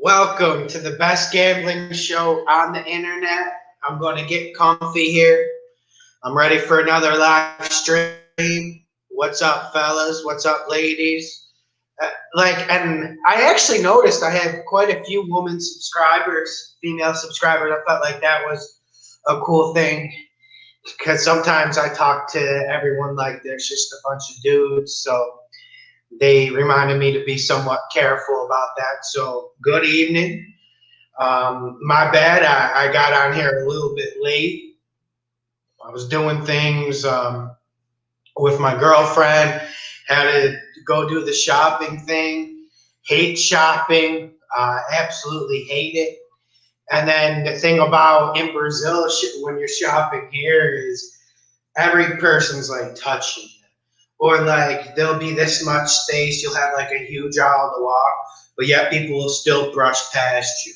Welcome to the best gambling show on the internet. I'm going to get comfy here. I'm ready for another live stream. What's up, fellas? What's up, ladies? And I actually noticed I have quite a few women subscribers, female subscribers. I felt like that was a cool thing because sometimes I talk to everyone like there's just a bunch of dudes. So they reminded me to be somewhat careful about that. So good evening. My bad. I got on here a little bit late. I was doing things with my girlfriend. Had to go do the shopping thing. Hate shopping. Absolutely hate it. And then the thing about in Brazil, when you're shopping here, is every person's like touching you. Or like there'll be this much space, you'll have like a huge aisle to walk, but yet people will still brush past you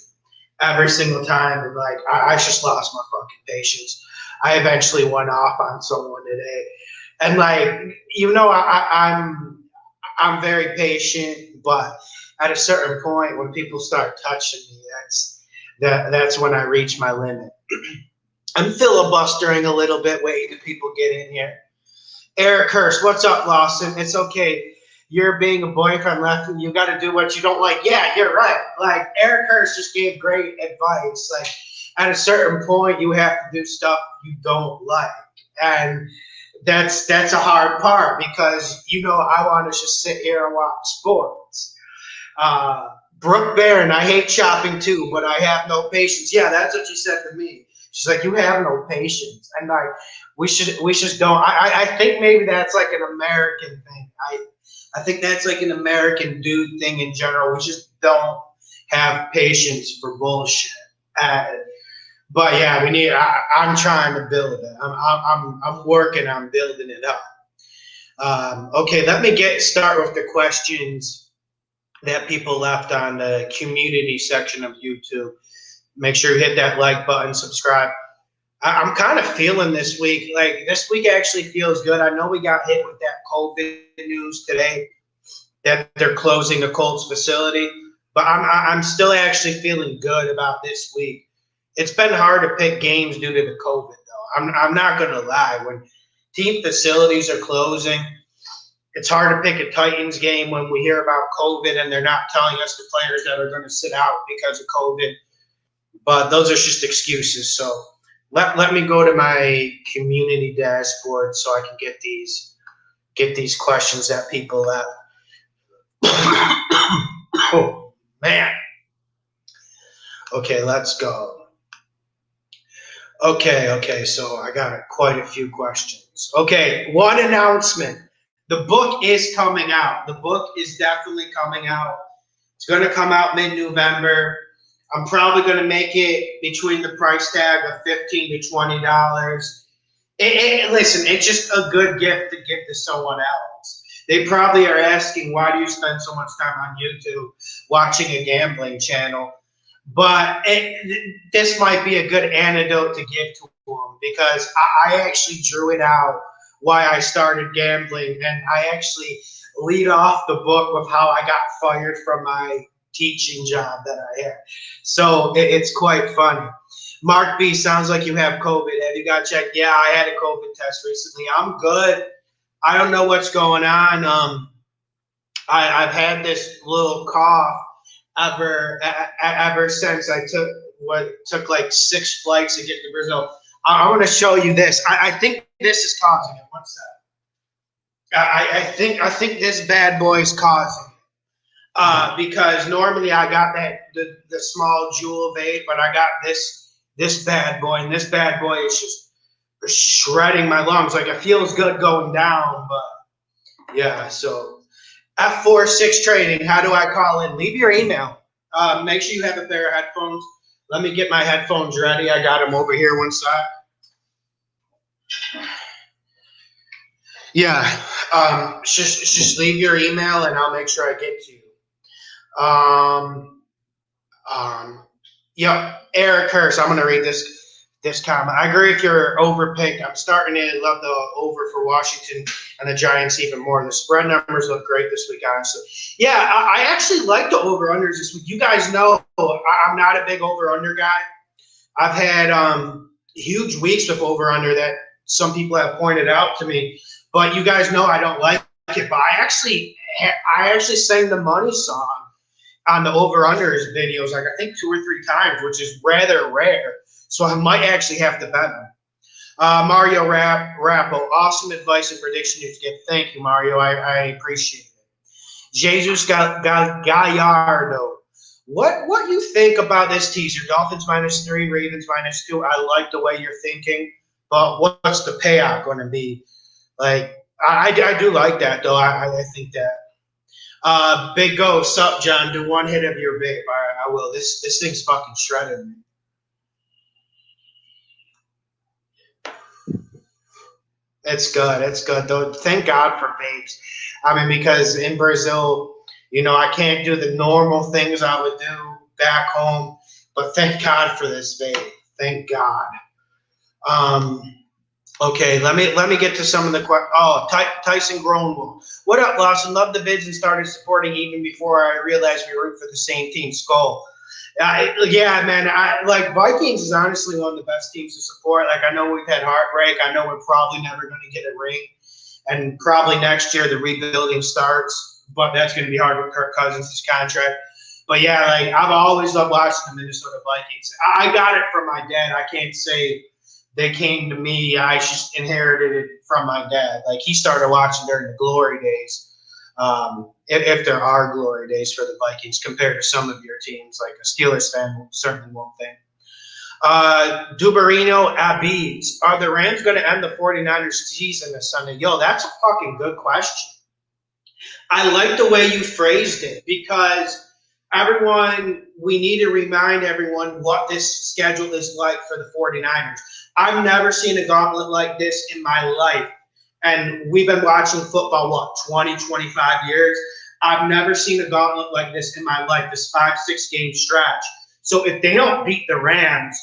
every single time. And like I just lost my fucking patience. I eventually went off on someone today, and like I'm very patient, but at a certain point when people start touching me, that's when I reach my limit. I'm filibustering a little bit, waiting till people get in here. Eric Hurst, what's up, Lawson? It's okay. You're being a boyfriend left, and you got to do what you don't like. Yeah, you're right. Like Eric Hurst just gave great advice. Like at a certain point, you have to do stuff you don't like, and that's a hard part because I want to just sit here and watch sports. Brooke Barron, I hate shopping too, but I have no patience. Yeah, that's what she said to me. She's like, you have no patience, and like. We should don't. I think maybe that's like an American thing. I think that's like an American dude thing in general. We just don't have patience for bullshit. But yeah, we need. I'm trying to build it. I'm working on building it up. Okay, let me start with the questions that people left on the community section of YouTube. Make sure you hit that like button, subscribe. I'm kind of feeling this week. Like this week actually feels good. I know we got hit with that COVID news today that they're closing the Colts facility, but I'm still actually feeling good about this week. It's been hard to pick games due to the COVID, though. I'm not gonna lie. When team facilities are closing, it's hard to pick a Titans game when we hear about COVID and they're not telling us the players that are going to sit out because of COVID. But those are just excuses. So. Let me go to my community dashboard so I can get these questions that people left. Oh man. Okay, let's go. Okay. So I got quite a few questions. Okay, one announcement. The book is coming out. The book is definitely coming out. It's going to come out mid-November. I'm probably going to make it between the price tag of $15 to $20. Listen, it's just a good gift to give to someone else. They probably are asking, why do you spend so much time on YouTube watching a gambling channel? But this might be a good antidote to give to them because I actually drew it out why I started gambling, and I actually lead off the book with how I got fired from my teaching job that I had. So it's quite funny. Mark B, sounds like you have COVID. Have you got checked? Yeah, I had a COVID test recently. I'm good. I don't know what's going on. I've had this little cough ever since I took like 6 flights to get to Brazil. I want to show you this. I think this is causing it. What's that? I think this bad boy is causing it. Because normally I got the small jewel vape, but I got this bad boy, and this bad boy is just shredding my lungs. Like it feels good going down, but yeah. So F46 Trading, how do I call in? Leave your email. Make sure you have a pair of headphones. Let me get my headphones ready. I got them over here one side. Yeah, just leave your email and I'll make sure I get to you. Yep, Eric Hurst. I'm going to read this. this comment. I agree if you're over pick. I'm starting to love the over for Washington and the Giants even more. The spread numbers look great this week, honestly. Yeah, I actually like the over-unders this week. You guys know I'm not a big over-under guy. I've had huge weeks with over-under that some people have pointed out to me. But you guys know I don't like it. But I actually sang the money song on the over-unders videos, like I think 2 or 3 times, which is rather rare. So I might actually have to bet them. Mario Rappo, awesome advice and prediction you give. Thank you, Mario. I appreciate it. Jesus Gallardo. What you think about this teaser? Dolphins -3, Ravens -2. I like the way you're thinking, but what's the payout going to be? Like, I do like that, though. I think that. Big Go, sup, John? Do one hit of your vape. I will. This thing's fucking shredded, man. It's good. It's good, though. Thank God for vapes. I mean, because in Brazil, I can't do the normal things I would do back home. But thank God for this vape. Thank God. Okay, let me get to some of the questions. Oh, Tyson Gronwall. What up, Lawson? Love the vids and started supporting even before I realized we root for the same team. Skull. Yeah, man. Like Vikings is honestly one of the best teams to support. Like I know we've had heartbreak. I know we're probably never going to get a ring, and probably next year the rebuilding starts. But that's going to be hard with Kirk Cousins' contract. But yeah, like I've always loved watching the Minnesota Vikings. I got it from my dad. I can't say they came to me. I just inherited it from my dad. Like he started watching during the glory days. If there are glory days for the Vikings compared to some of your teams, like a Steelers fan certainly won't think. Dubarino Abids, are the Rams going to end the 49ers season this Sunday? Yo, that's a fucking good question. I like the way you phrased it because we need to remind everyone what this schedule is like for the 49ers. I've never seen a gauntlet like this in my life. And we've been watching football, 20, 25 years? I've never seen a gauntlet like this in my life, this 5-6 game stretch. So if they don't beat the Rams,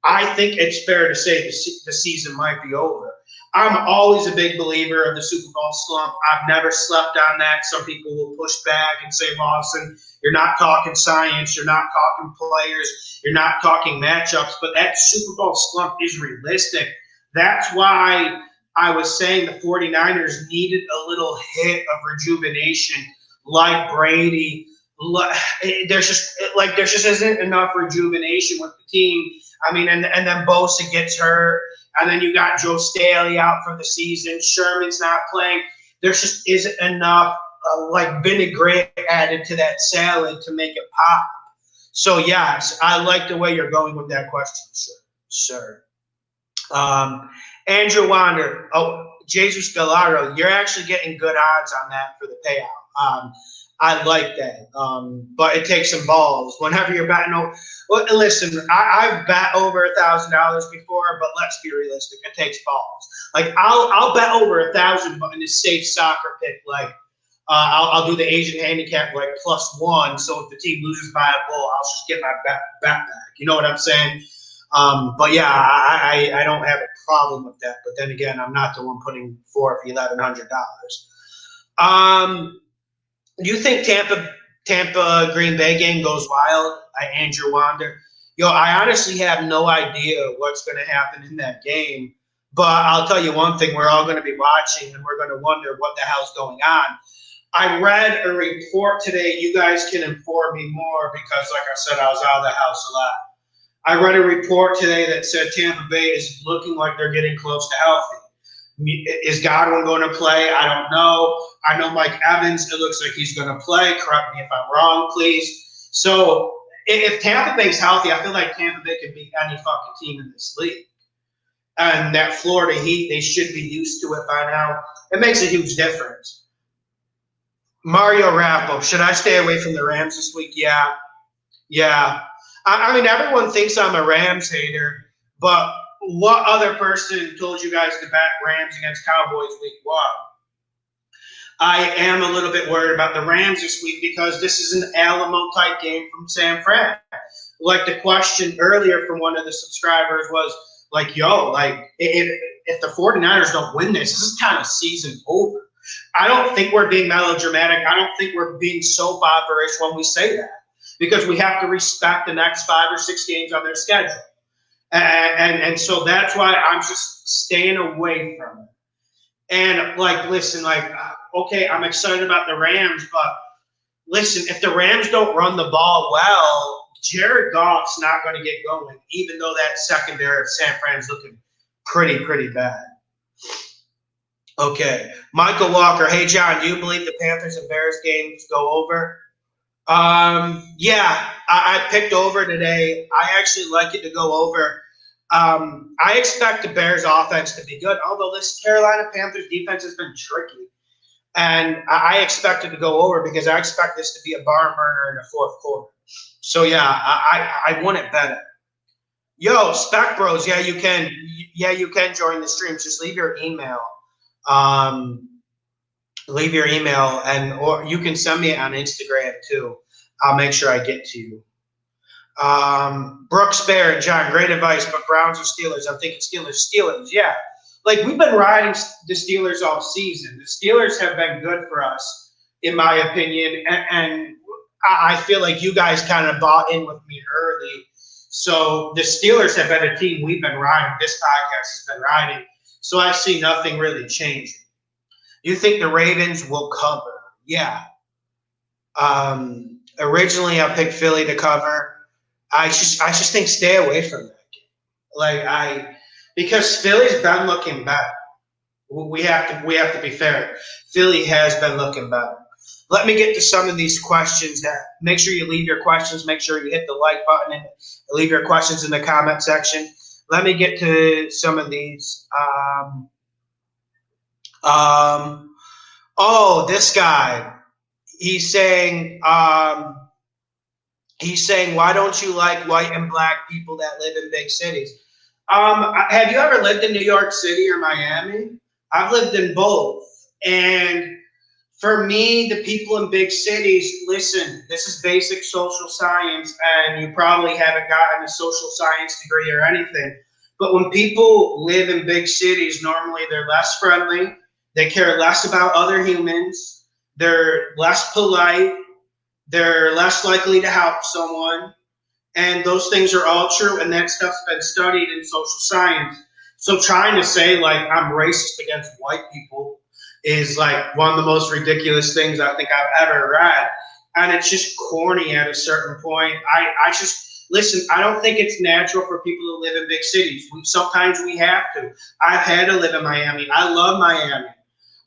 I think it's fair to say the season might be over. I'm always a big believer of the Super Bowl slump. I've never slept on that. Some people will push back and say, Lawson, you're not talking science. You're not talking players. You're not talking matchups. But that Super Bowl slump is realistic. That's why I was saying the 49ers needed a little hit of rejuvenation like Brady. There's just isn't enough rejuvenation with the team. I mean, and then Bosa gets hurt. And then you got Joe Staley out for the season. Sherman's not playing. There just isn't enough vinaigrette added to that salad to make it pop. So, yes, I like the way you're going with that question, sir. Andrew Wander. Oh, Jesus Gallardo. You're actually getting good odds on that for the payout. I like that. But it takes some balls. Whenever you're betting over. Well, listen, I've bet over $1,000 before, but let's be realistic. It takes balls. Like I'll bet over 1,000, but in a safe soccer pick, I'll do the Asian handicap +1. So if the team loses by a goal, I'll just get my bet back. You know what I'm saying? But yeah, I don't have a problem with that. But then again, I'm not the one putting forth $1,100. Do you think Tampa Green Bay game goes wild? Andrew Wander. Yo, I honestly have no idea what's going to happen in that game. But I'll tell you one thing: we're all going to be watching, and we're going to wonder what the hell's going on. I read a report today. You guys can inform me more because, like I said, I was out of the house a lot. I read a report today that said Tampa Bay is looking like they're getting close to healthy. Is Godwin going to play? I don't know. I know Mike Evans, it looks like he's going to play. Correct me if I'm wrong, please. So if Tampa Bay's healthy, I feel like Tampa Bay can beat any fucking team in this league. And that Florida Heat, they should be used to it by now. It makes a huge difference. Mario Rappo, should I stay away from the Rams this week? Yeah. I mean, everyone thinks I'm a Rams hater, but what other person told you guys to bet Rams against Cowboys week 1? I am a little bit worried about the Rams this week because this is an Alamo-type game from San Fran. Like the question earlier from one of the subscribers was, Like, yo, like if the 49ers don't win this is kind of season over. I don't think we're being melodramatic. I don't think we're being soap opera-ish when we say that, because we have to respect the next 5 or 6 games on their schedule. And so that's why I'm just staying away from it. And like, listen, like, okay, I'm excited about the Rams, but listen, if the Rams don't run the ball well, Jared Goff's not going to get going, even though that secondary of San Fran's looking pretty bad. Okay, Michael Walker. Hey, John, do you believe the Panthers and Bears games go over? Yeah, I picked over today. I actually like it to go over. I expect the Bears offense to be good, although this Carolina Panthers defense has been tricky. And I expect it to go over because I expect this to be a barn burner in the fourth quarter. So, yeah, I want it better. Yo, Spec Bros, yeah, you can join the streams. Just leave your email. Or you can send me it on Instagram too. I'll make sure I get to you. Brooks Bear and John, great advice, but Browns or Steelers? I'm thinking Steelers, yeah. Like, we've been riding the Steelers all season. The Steelers have been good for us, in my opinion, and I feel like you guys kind of bought in with me early. So the Steelers have been a team we've been riding. This podcast has been riding. So I see nothing really changing. You think the Ravens will cover? Yeah. Originally, I picked Philly to cover. I just think stay away from that game. Because Philly's been looking better. We have to be fair. Philly has been looking better. Let me get to some of these questions. Make sure you leave your questions. Make sure you hit the like button and leave your questions in the comment section. Let me get to some of these. Oh, this guy. He's saying, why don't you like white and black people that live in big cities? Have you ever lived in New York City or Miami? I've lived in both. And for me, the people in big cities, listen, this is basic social science, and you probably haven't gotten a social science degree or anything. But when people live in big cities, normally they're less friendly. They care less about other humans. They're less polite. They're less likely to help someone. And those things are all true, and that stuff's been studied in social science. So trying to say, like, I'm racist against white people is, like, one of the most ridiculous things I think I've ever read. And it's just corny at a certain point. Listen, I don't think it's natural for people to live in big cities. Sometimes we have to. I've had to live in Miami. I love Miami.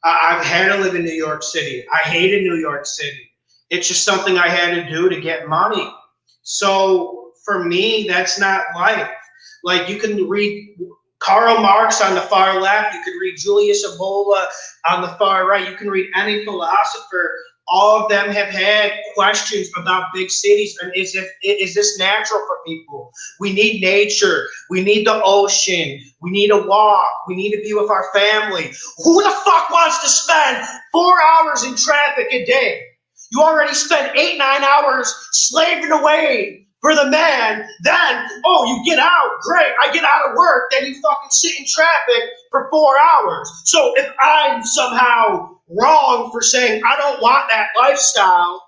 I've had to live in New York City. I hated New York City. It's just something I had to do to get money. So for me, that's not life. Like, you can read Karl Marx on the far left. You can read Julius Evola on the far right. You can read any philosopher. All of them have had questions about big cities. And is this natural for people? We need nature. We need the ocean. We need a walk. We need to be with our family. Who the fuck wants to spend 4 hours in traffic a day? You already spent 8-9 hours slaving away for the man. Then, you get out. Great. I get out of work. Then you fucking sit in traffic for 4 hours. So if I'm somehow wrong for saying I don't want that lifestyle,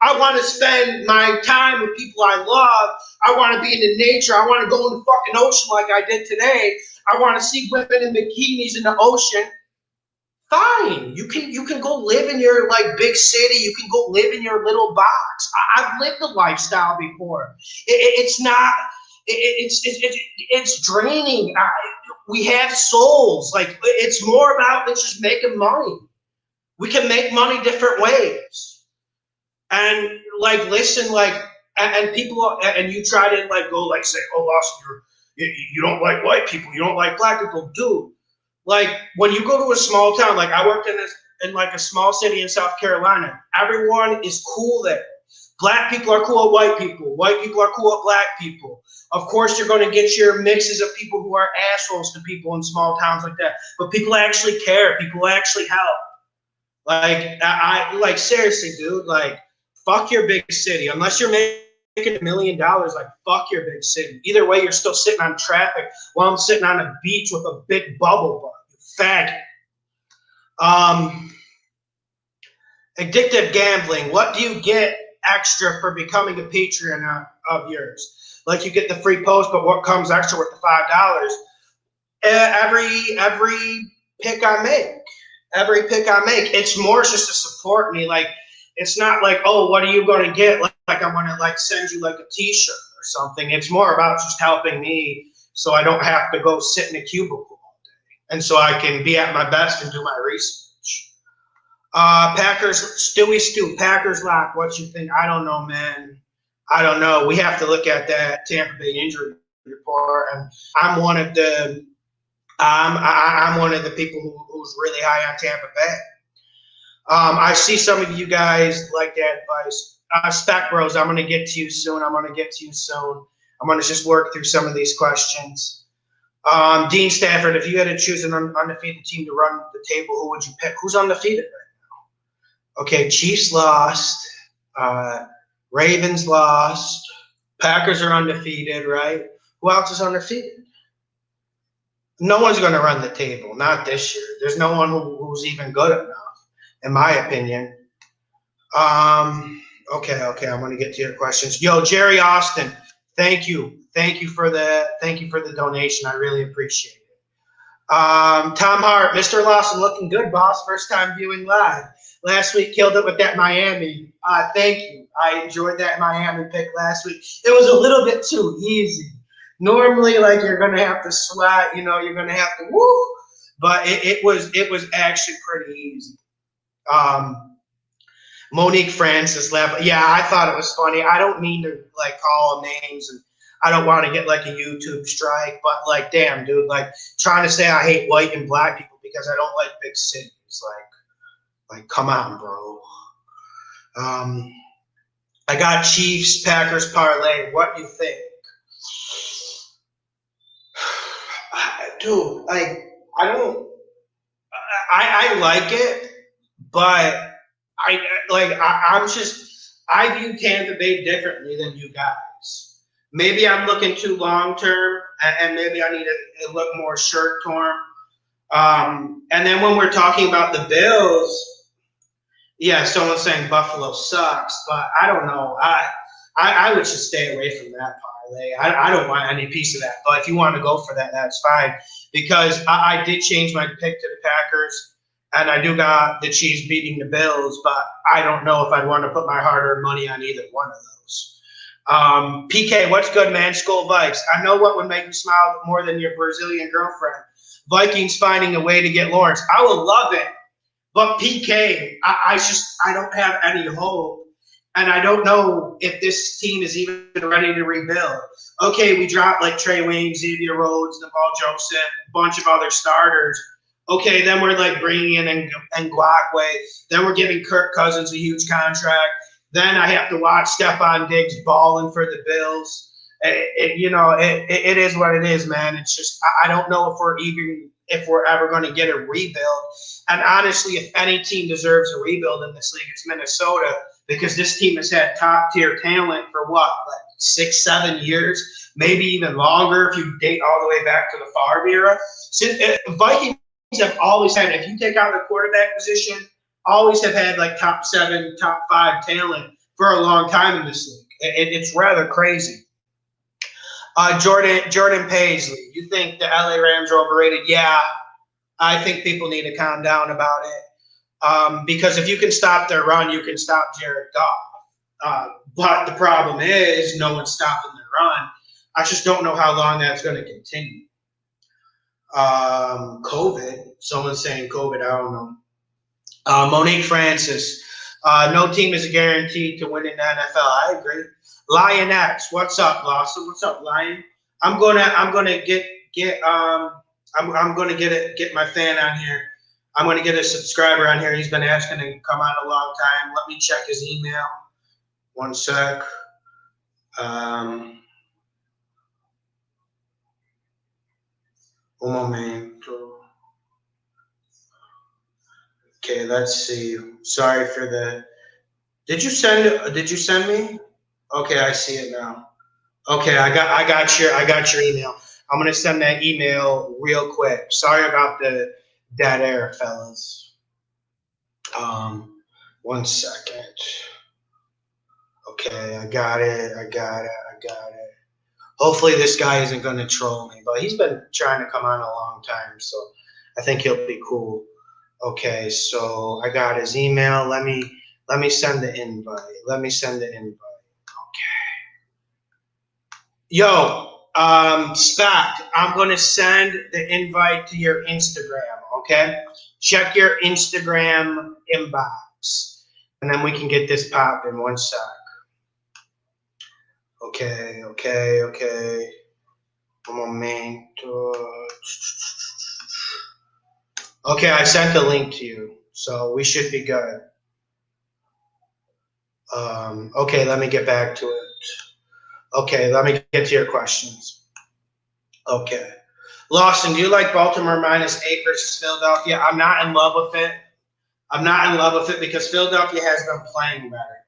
I want to spend my time with people I love. I want to be in the nature. I want to go in the fucking ocean like I did today. I want to see women in bikinis in the ocean. Fine, you can go live in your big city. You can go live in your little box. I've lived the lifestyle before. It's not. It's draining. We have souls. Like, it's more about just making money. We can make money different ways. And listen, and people, and you try to go say, oh, Lawson, you don't like white people. You don't like black people, dude. When you go to a small town, I worked in a small city in South Carolina, everyone is cool there. Black people are cool with white people. White people are cool with black people. Of course, you're going to get your mixes of people who are assholes to people in small towns like that. But people actually care. People actually help. I seriously, dude, fuck your big city. Unless you're making making $1 million, like, fuck your big city. Either way, you're still sitting on traffic while I'm sitting on a beach with a big bubble butt, you faggot. Addictive gambling. What do you get extra for becoming a Patreon of yours? Like, you get the free post, but what comes extra with the $5? Every pick I make. It's more just to support me. Like, it's not like, oh, what are you going to get? Like I want to, like, send you, like, a T-shirt or something. It's more about just helping me so I don't have to go sit in a cubicle all day. And so I can be at my best and do my research. Packers, Stewie, Packers lock. What you think? I don't know, man. I don't know. We have to look at that Tampa Bay injury report. And I'm one of the people who's really high on Tampa Bay. I see some of you guys like that advice. Spec Bros, I'm going to get to you soon. I'm going to just work through some of these questions. Dean Stafford, if you had to choose an undefeated team to run the table, who would you pick? Who's undefeated right now? Okay, Chiefs lost. Ravens lost. Packers are undefeated, right? Who else is undefeated? No one's going to run the table, not this year. There's no one who's even good enough, in my opinion. Okay, I'm going to get to your questions. Yo, Jerry Austin, thank you for the donation. I really appreciate it. Tom Hart, Mr. Lawson, looking good, boss. First time viewing live. Last week, killed it with that Miami. Thank you. I enjoyed that Miami pick last week. It was a little bit too easy. Normally, like, you're going to have to sweat, you're going to have to woo. But it was actually pretty easy. Monique Francis left. Yeah, I thought it was funny. I don't mean to, like, call names, and I don't want to get, like, a YouTube strike. But, like, damn, dude, like, trying to say I hate white and black people because I don't like big cities. Like, come on, bro. I got Chiefs, Packers parlay. What do you think? Dude, like, I like it, but I view Tampa Bay differently than you guys. Maybe I'm looking too long term, and maybe I need to look more short term. And then when we're talking about the Bills, yeah, someone's saying Buffalo sucks, but I don't know. I would just stay away from that parlay. I don't want any piece of that. But if you want to go for that, that's fine. Because I did change my pick to the Packers, and I do got the Chiefs beating the Bills, but I don't know if I'd want to put my hard-earned money on either one of those. PK, what's good, man? Skull Vikes. I know what would make you smile more than your Brazilian girlfriend. Vikings finding a way to get Lawrence. I would love it. But PK, I don't have any hope. And I don't know if this team is even ready to rebuild. Okay, we dropped, like, Trey Wayne, Xavier Rhodes, Naval Joseph, a bunch of other starters. Okay, then we're, like, bringing in Ngakoue. Then we're giving Kirk Cousins a huge contract. Then I have to watch Stephon Diggs balling for the Bills. It is what it is, man. It's just I don't know if we're ever going to get a rebuild. And honestly, if any team deserves a rebuild in this league, it's Minnesota, because this team has had top-tier talent for what, like 6-7 years, maybe even longer if you date all the way back to the Favre era. Vikings have always had, if you take out the quarterback position, always have had, like, top 7, top 5 talent for a long time in this league. It's rather crazy. Jordan Paisley, you think the LA Rams are overrated? Yeah, I think people need to calm down about it. Because if you can stop their run, you can stop Jared Goff. But the problem is no one's stopping their run. I just don't know how long that's going to continue. COVID, someone's saying COVID, I don't know. Monique Francis, no team is guaranteed to win in the NFL. I agree. Lioness, what's up, Lawson? What's up, Lion? I'm gonna get my fan on here. I'm gonna get a subscriber on here. He's been asking to come on a long time. Let me check his email. One sec. Un momento. Okay, let's see. Sorry for the. Did you send me? Okay, I see it now. Okay, I got your email. I'm gonna send that email real quick. Sorry about the dead air, fellas. Um, 1 second. Okay, I got it. Hopefully this guy isn't gonna troll me, but he's been trying to come on a long time, so I think he'll be cool. Okay, so I got his email. Let me send the invite. Yo, Scott, I'm gonna send the invite to your Instagram. Okay, check your Instagram inbox, and then we can get this popped in 1 sec. Okay. Un momento. Okay, I sent the link to you, so we should be good. Okay, let me get back to it. Okay, let me get to your questions. Okay. Lawson, do you like Baltimore -8 versus Philadelphia? I'm not in love with it. Because Philadelphia has been playing better.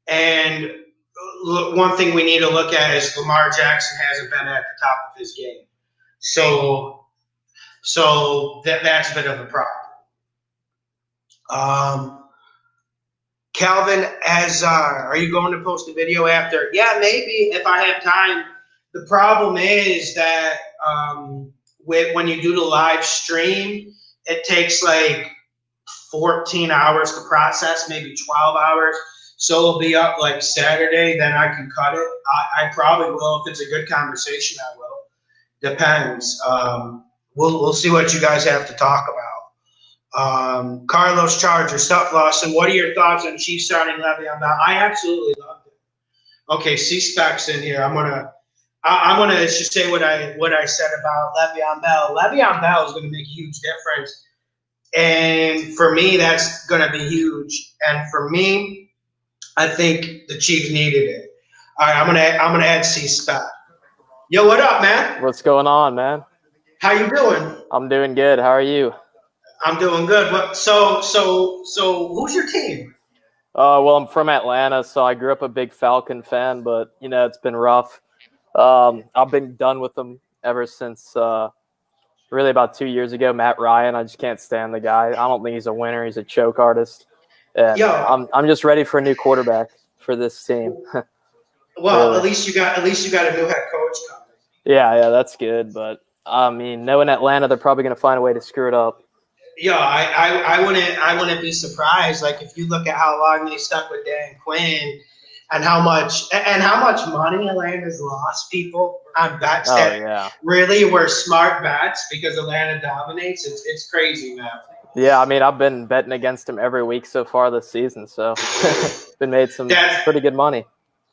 And one thing we need to look at is Lamar Jackson hasn't been at the top of his game. So that's a bit of a problem. Calvin Azar, are you going to post a video after? Yeah, maybe if I have time. The problem is that when you do the live stream, it takes like 14 hours to process, maybe 12 hours. So it'll be up like Saturday, then I can cut it. I probably will. If it's a good conversation, I will. Depends. We'll see what you guys have to talk about. Carlos Charger, Stuff Lawson, what are your thoughts on Chiefs starting Le'Veon Bell? I absolutely loved it. Okay, C-Spec's in here. I'm gonna just say what I said about Le'Veon Bell. Le'Veon Bell is gonna make a huge difference. And for me, that's gonna be huge. And for me, I think the Chiefs needed it. All right, I'm gonna add C-Spec. Yo, what up, man? What's going on, man? How you doing? I'm doing good. How are you? I'm doing good. What? So who's your team? Well, I'm from Atlanta, so I grew up a big Falcon fan, but it's been rough. I've been done with them ever since really about 2 years ago. Matt Ryan, I just can't stand the guy. I don't think he's a winner. He's a choke artist, and I'm just ready for a new quarterback for this team. Well, really. at least you got a new head coach coming. Yeah, that's good. But I mean, knowing Atlanta, they're probably going to find a way to screw it up. Yeah, I wouldn't be surprised. Like if you look at how long they stuck with Dan Quinn, and how much money Atlanta's lost people on bets really were smart bets because Atlanta dominates. It's crazy, man. Yeah, I mean I've been betting against him every week so far this season, so been made some pretty good money.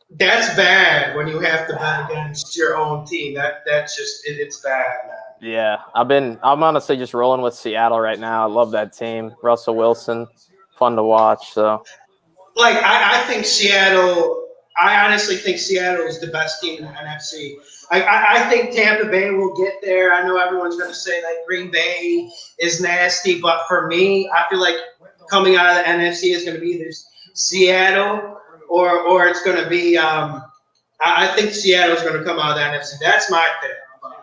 That's bad when you have to bet against your own team. That's just it's bad, man. Yeah, I'm honestly just rolling with Seattle right now. I love that team. Russell Wilson, fun to watch. So, like I think Seattle. I honestly think Seattle is the best team in the NFC. I think Tampa Bay will get there. I know everyone's going to say like Green Bay is nasty, but for me, I feel like coming out of the NFC is going to be either Seattle or it's going to be. I think Seattle's going to come out of the NFC. That's my pick.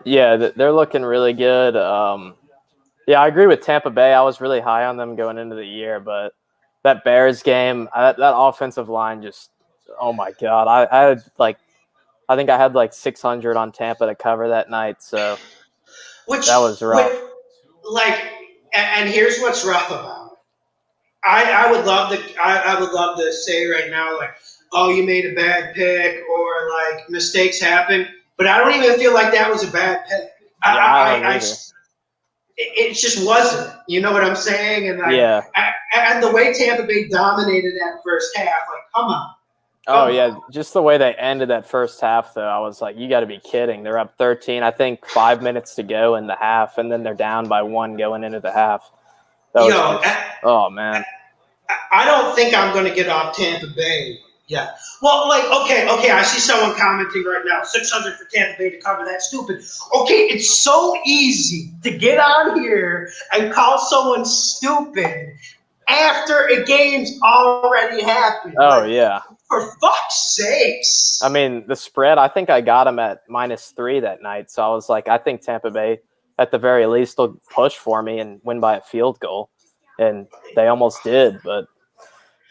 Yeah, they're looking really good. Yeah, I agree with Tampa Bay. I was really high on them going into the year, but that Bears game, that offensive line just, oh my God. I think I had like 600 on Tampa to cover that night, so that was rough. And here's what's rough about it. I would love to say right now, like, oh, you made a bad pick or like mistakes happen. But I don't even feel like that was a bad pick. It just wasn't. You know what I'm saying? And and the way Tampa Bay dominated that first half, like, come on. Just the way they ended that first half, though, I was like, you got to be kidding. They're up 13, I think 5 minutes to go in the half, and then they're down by 1 going into the half. Oh, man. I don't think I'm going to get off Tampa Bay. Yeah. Well, like, okay. I see someone commenting right now, 600 for Tampa Bay to cover that. Stupid. Okay, it's so easy to get on here and call someone stupid after a game's already happened. Oh, yeah. For fuck's sakes. I mean, the spread, I think I got them at -3 that night. So I was like, I think Tampa Bay, at the very least, will push for me and win by a field goal. And they almost did. But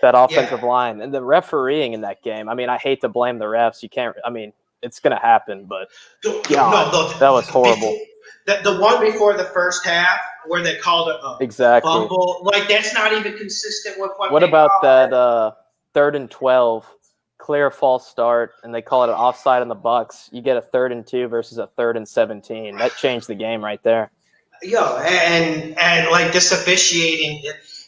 that offensive line and the refereeing in that game, I mean, I hate to blame the refs. You can't, I mean, it's going to happen. But, God, that was horrible. The one before the first half where they called it a Exactly. fumble, like that's not even consistent with what. What about that 3rd and 12, clear false start, and they call it an offside on the Bucks? You get a 3rd and 2 versus a 3rd and 17. That changed the game right there. Yo, and like this officiating,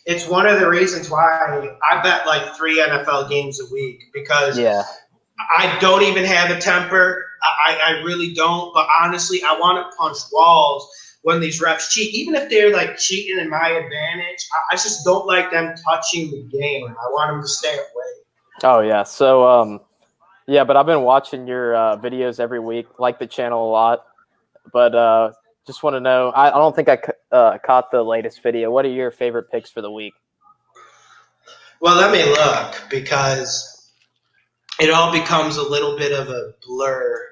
it's one of the reasons why I bet like 3 NFL games a week because I don't even have a temper. I really don't. But honestly, I want to punch walls when these refs cheat, even if they're like cheating in my advantage. I just don't like them touching the game. I want them to stay away. Oh yeah. So but I've been watching your videos every week. Like the channel a lot, but just want to know. I don't think I caught the latest video. What are your favorite picks for the week? Well, let me look because it all becomes a little bit of a blur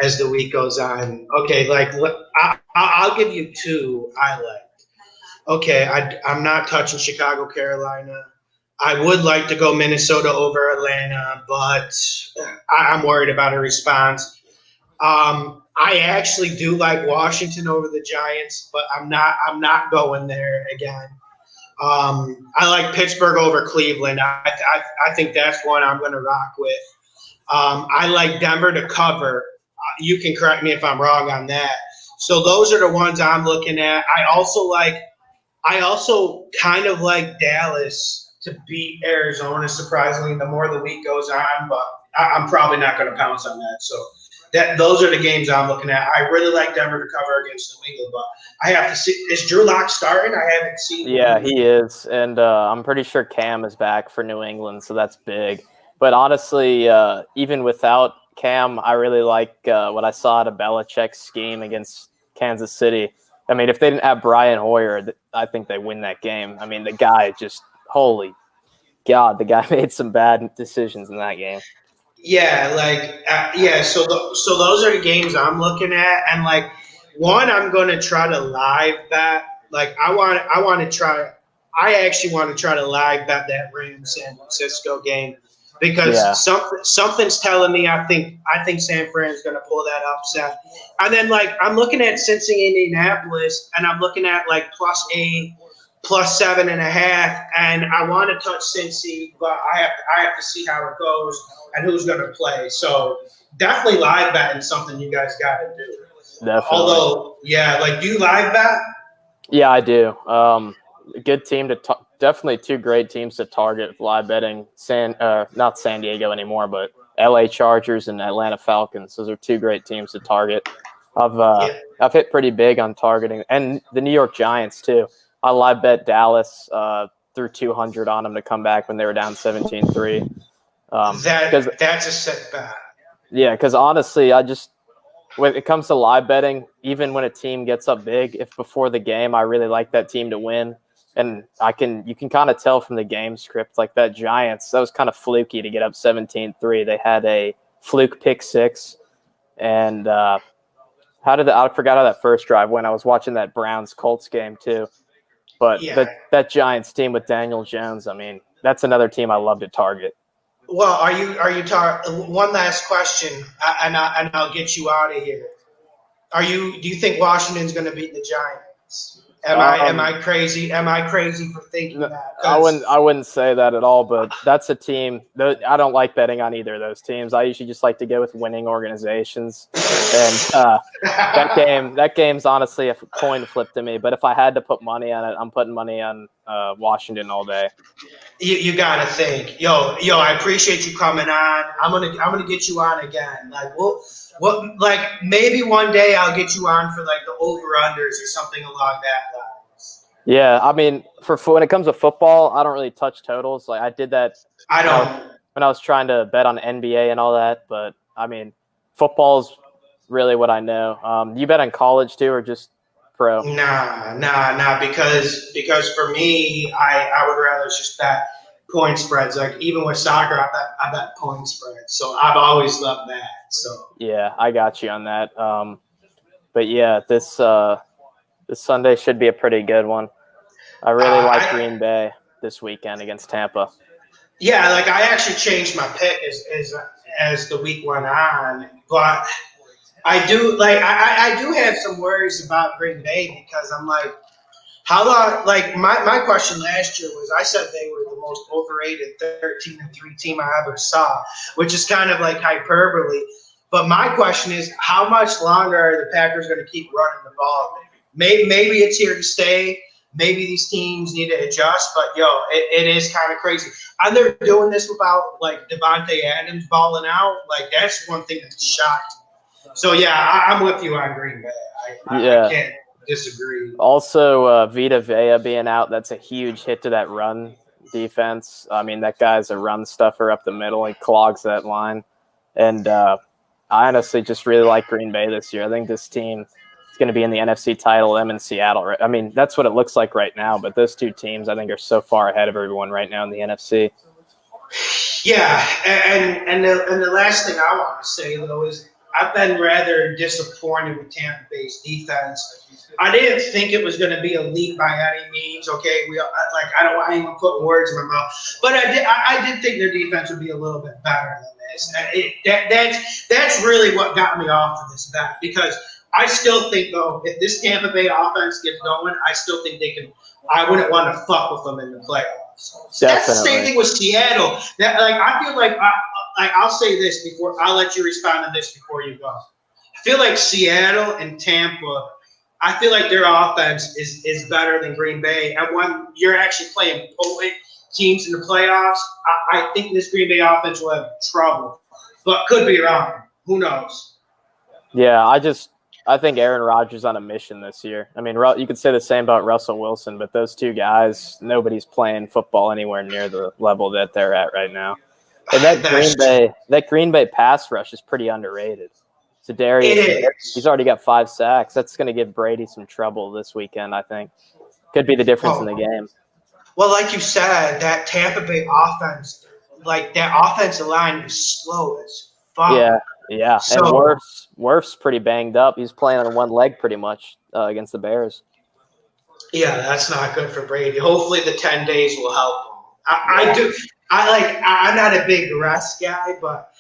as the week goes on. Okay, like I'll give you 2 I like. Okay, I'm not touching Chicago, Carolina. I would like to go Minnesota over Atlanta, but I'm worried about a response. I actually do like Washington over the Giants, but I'm not going there again. I like Pittsburgh over Cleveland. I think that's one I'm going to rock with. I like Denver to cover. You can correct me if I'm wrong on that. So those are the ones I'm looking at. I also kind of like Dallas to beat Arizona, surprisingly, the more the week goes on, but I'm probably not going to pounce on that. So those are the games I'm looking at. I really like Denver to cover against New England, but I have to see. Is Drew Lock starting? I haven't seen him. Yeah, he is. And I'm pretty sure Cam is back for New England, so that's big. But honestly, even without Cam, I really like what I saw at a Belichick scheme against Kansas City. I mean, if they didn't have Brian Hoyer, I think they win that game. I mean, the guy just, holy God, the guy made some bad decisions in that game. Yeah, So those are the games I'm looking at, and like one, I'm going to try to live bet. Like I want to try. I actually want to try to live bet that Rams San Francisco game because something's telling me I think San Fran is going to pull that upset. And then like I'm looking at Cincy, Indianapolis, and I'm looking at like +8, +7.5, and I want to touch Cincy, but I have to see how it goes and who's going to play. So definitely live betting something you guys got to do. Definitely. Although, do you live bet? Yeah, I do. A good team to definitely 2 great teams to target live betting. Not San Diego anymore, but LA Chargers and Atlanta Falcons. Those are 2 great teams to target. I've hit pretty big on targeting, and the New York Giants too. I live bet Dallas threw 200 on them to come back when they were down 17-3. That's a setback. Yeah, because honestly, when it comes to live betting, even when a team gets up big, if before the game I really like that team to win, and you can kind of tell from the game script, like that Giants, that was kind of fluky to get up 17-3. They had a fluke pick 6, and I forgot how that first drive went. I was watching that Browns Colts game too. But that Giants team with Daniel Jones, I mean, that's another team I love to target. Well, are you one last question, and I'll get you out of here. Do you think Washington's going to beat the Giants? Am I crazy? Am I crazy for thinking that? I wouldn't say that at all, but that's a team that I don't like betting on either of those teams. I usually just like to go with winning organizations. And that game's honestly a coin flip to me. But if I had to put money on it, I'm putting money on Washington all day. You gotta think, yo, I appreciate you coming on. I'm gonna get you on again. Like maybe one day I'll get you on for like the over-unders or something along that lines. Yeah, I mean, when it comes to football, I don't really touch totals. Like I did that. I don't. When I was trying to bet on NBA and all that, but I mean, football's really what I know. You bet on college too, or just pro? Nah. Because for me, I would rather just bet point spreads. Like even with soccer, I bet point spreads. So I've always loved that. So Yeah, I got you on that. But yeah, this Sunday should be a pretty good one. I really like Green Bay this weekend against Tampa. Yeah, like I actually changed my pick as the week went on, but I do I do have some worries about Green Bay because I'm like, how long? Like my question last year was, I said they were the most overrated 13-3 team I ever saw, which is kind of like hyperbole. But my question is, how much longer are the Packers going to keep running the ball? Maybe it's here to stay. Maybe these teams need to adjust. But it is kind of crazy. And they're doing this without like Devontae Adams balling out. Like that's one thing that's shocked. So yeah, I'm with you on Green Bay. I can't disagree. Also, Vita Vea being out, that's a huge hit to that run defense. I mean, that guy's a run stuffer up the middle. He clogs that line. And I honestly just really like Green Bay this year. I think this team is going to be in the NFC title, them in Seattle. Right? I mean, that's what it looks like right now. But those two teams, I think, are so far ahead of everyone right now in the NFC. Yeah, and the last thing I want to say, though, is I've been rather disappointed with Tampa Bay's defense. I didn't think it was going to be elite by any means. Okay, I don't want anyone putting words in my mouth, but I did think their defense would be a little bit better than this. That's really what got me off of this bet, because I still think, though, if this Tampa Bay offense gets going, I still think they can. I wouldn't want to fuck with them in the playoffs. That's the same thing with Seattle. I feel like I'll say this before I'll let you respond to this before you go. I feel like Seattle and Tampa, I feel like their offense is better than Green Bay. And when you're actually playing potent teams in the playoffs, I think this Green Bay offense will have trouble. But could be wrong. Who knows? Yeah, I think Aaron Rodgers on a mission this year. I mean, you could say the same about Russell Wilson, but those two guys, nobody's playing football anywhere near the level that they're at right now. And that Green Bay pass rush is pretty underrated. So Darius, he's already got 5 sacks. That's going to give Brady some trouble this weekend, I think. Could be the difference in the game. Well, like you said, that Tampa Bay offense, like that offensive line is slow as fuck. Yeah. So, and Wirf's pretty banged up. He's playing on one leg pretty much against the Bears. Yeah, that's not good for Brady. Hopefully the 10 days will help him. I'm not a big rest guy, but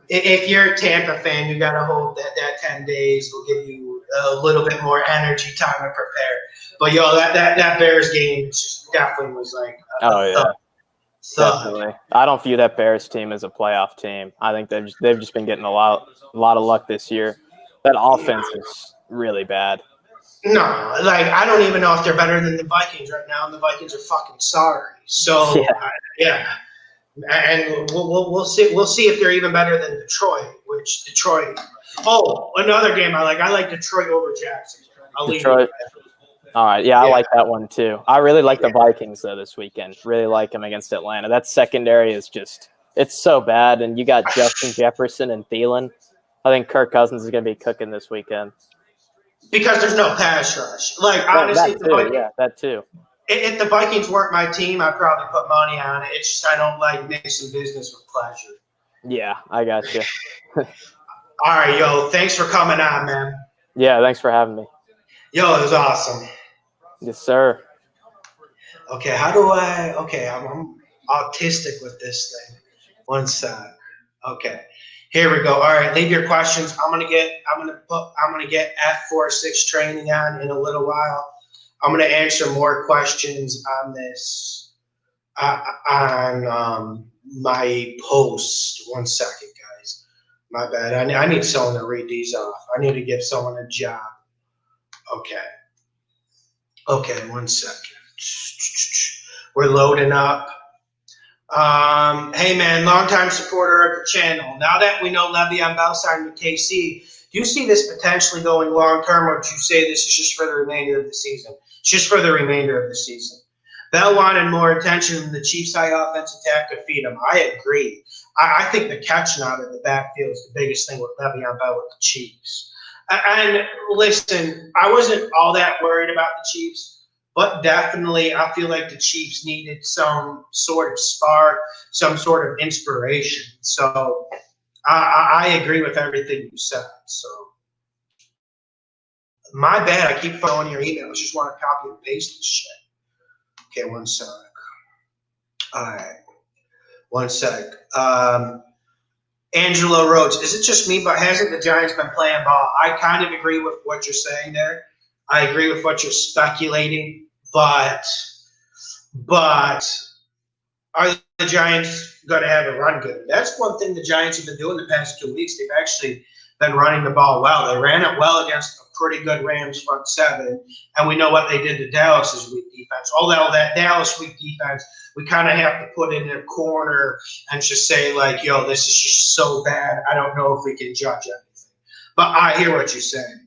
if you're a Tampa fan, you got to hope that 10 days will give you a little bit more energy, time to prepare. But that Bears game just definitely was like definitely. I don't view that Bears team as a playoff team. I think they've just been getting a lot of luck this year. That offense is really bad. No, I don't even know if they're better than the Vikings right now, and the Vikings are fucking sorry. So yeah. And we'll see. We'll see if they're even better than Detroit. Which Detroit? Oh, another game I like. I like Detroit over Jacksonville. Detroit. All right, yeah, I like that one too. I really like the Vikings though this weekend. Really like them against Atlanta. That secondary is it's so bad, and you got Justin Jefferson and Thielen. I think Kirk Cousins is going to be cooking this weekend because there's no pass rush. Honestly, that too. If the Vikings weren't my team, I'd probably put money on it. It's just I don't like mixing business with pleasure. Yeah, I got you. All right, yo, thanks for coming on, man. Yeah, thanks for having me. Yo, it was awesome. Yes, sir. Okay, I'm autistic with this thing. One sec. Okay. Here we go. All right, leave your questions. I'm gonna get F46 training on in a little while. I'm going to answer more questions on this on my post. 1 second, guys. My bad. I need someone to read these off. I need to give someone a job. Okay, 1 second. We're loading up. Hey, man, longtime supporter of the channel. Now that we know Le'Veon Bell signed with KC, do you see this potentially going long-term, or would you say this is just for the remainder of the season? Just for the remainder of the season. Bell wanted more attention than the Chiefs' high offense attack could feed him. I agree. I think the catching out of the backfield is the biggest thing with Le'Veon Bell with the Chiefs. And listen, I wasn't all that worried about the Chiefs, But definitely, I feel like the Chiefs needed some sort of spark, some sort of inspiration. So I agree with everything you said. So my bad. I keep following your emails. Just want to copy and paste this shit. Okay, one sec. All right, one sec. Angelo Rhodes, is it just me, but hasn't the Giants been playing ball? I kind of agree with what you're saying there. I agree with what you're speculating, but are the Giants going to have a run game? That's one thing the Giants have been doing the past 2 weeks. They've actually been running the ball well. They ran it well against a pretty good Rams front seven, and we know what they did to Dallas's weak defense. Although that Dallas weak defense, we kind of have to put in a corner and just say, like, yo, this is just so bad. I don't know if we can judge anything. But I hear what you're saying.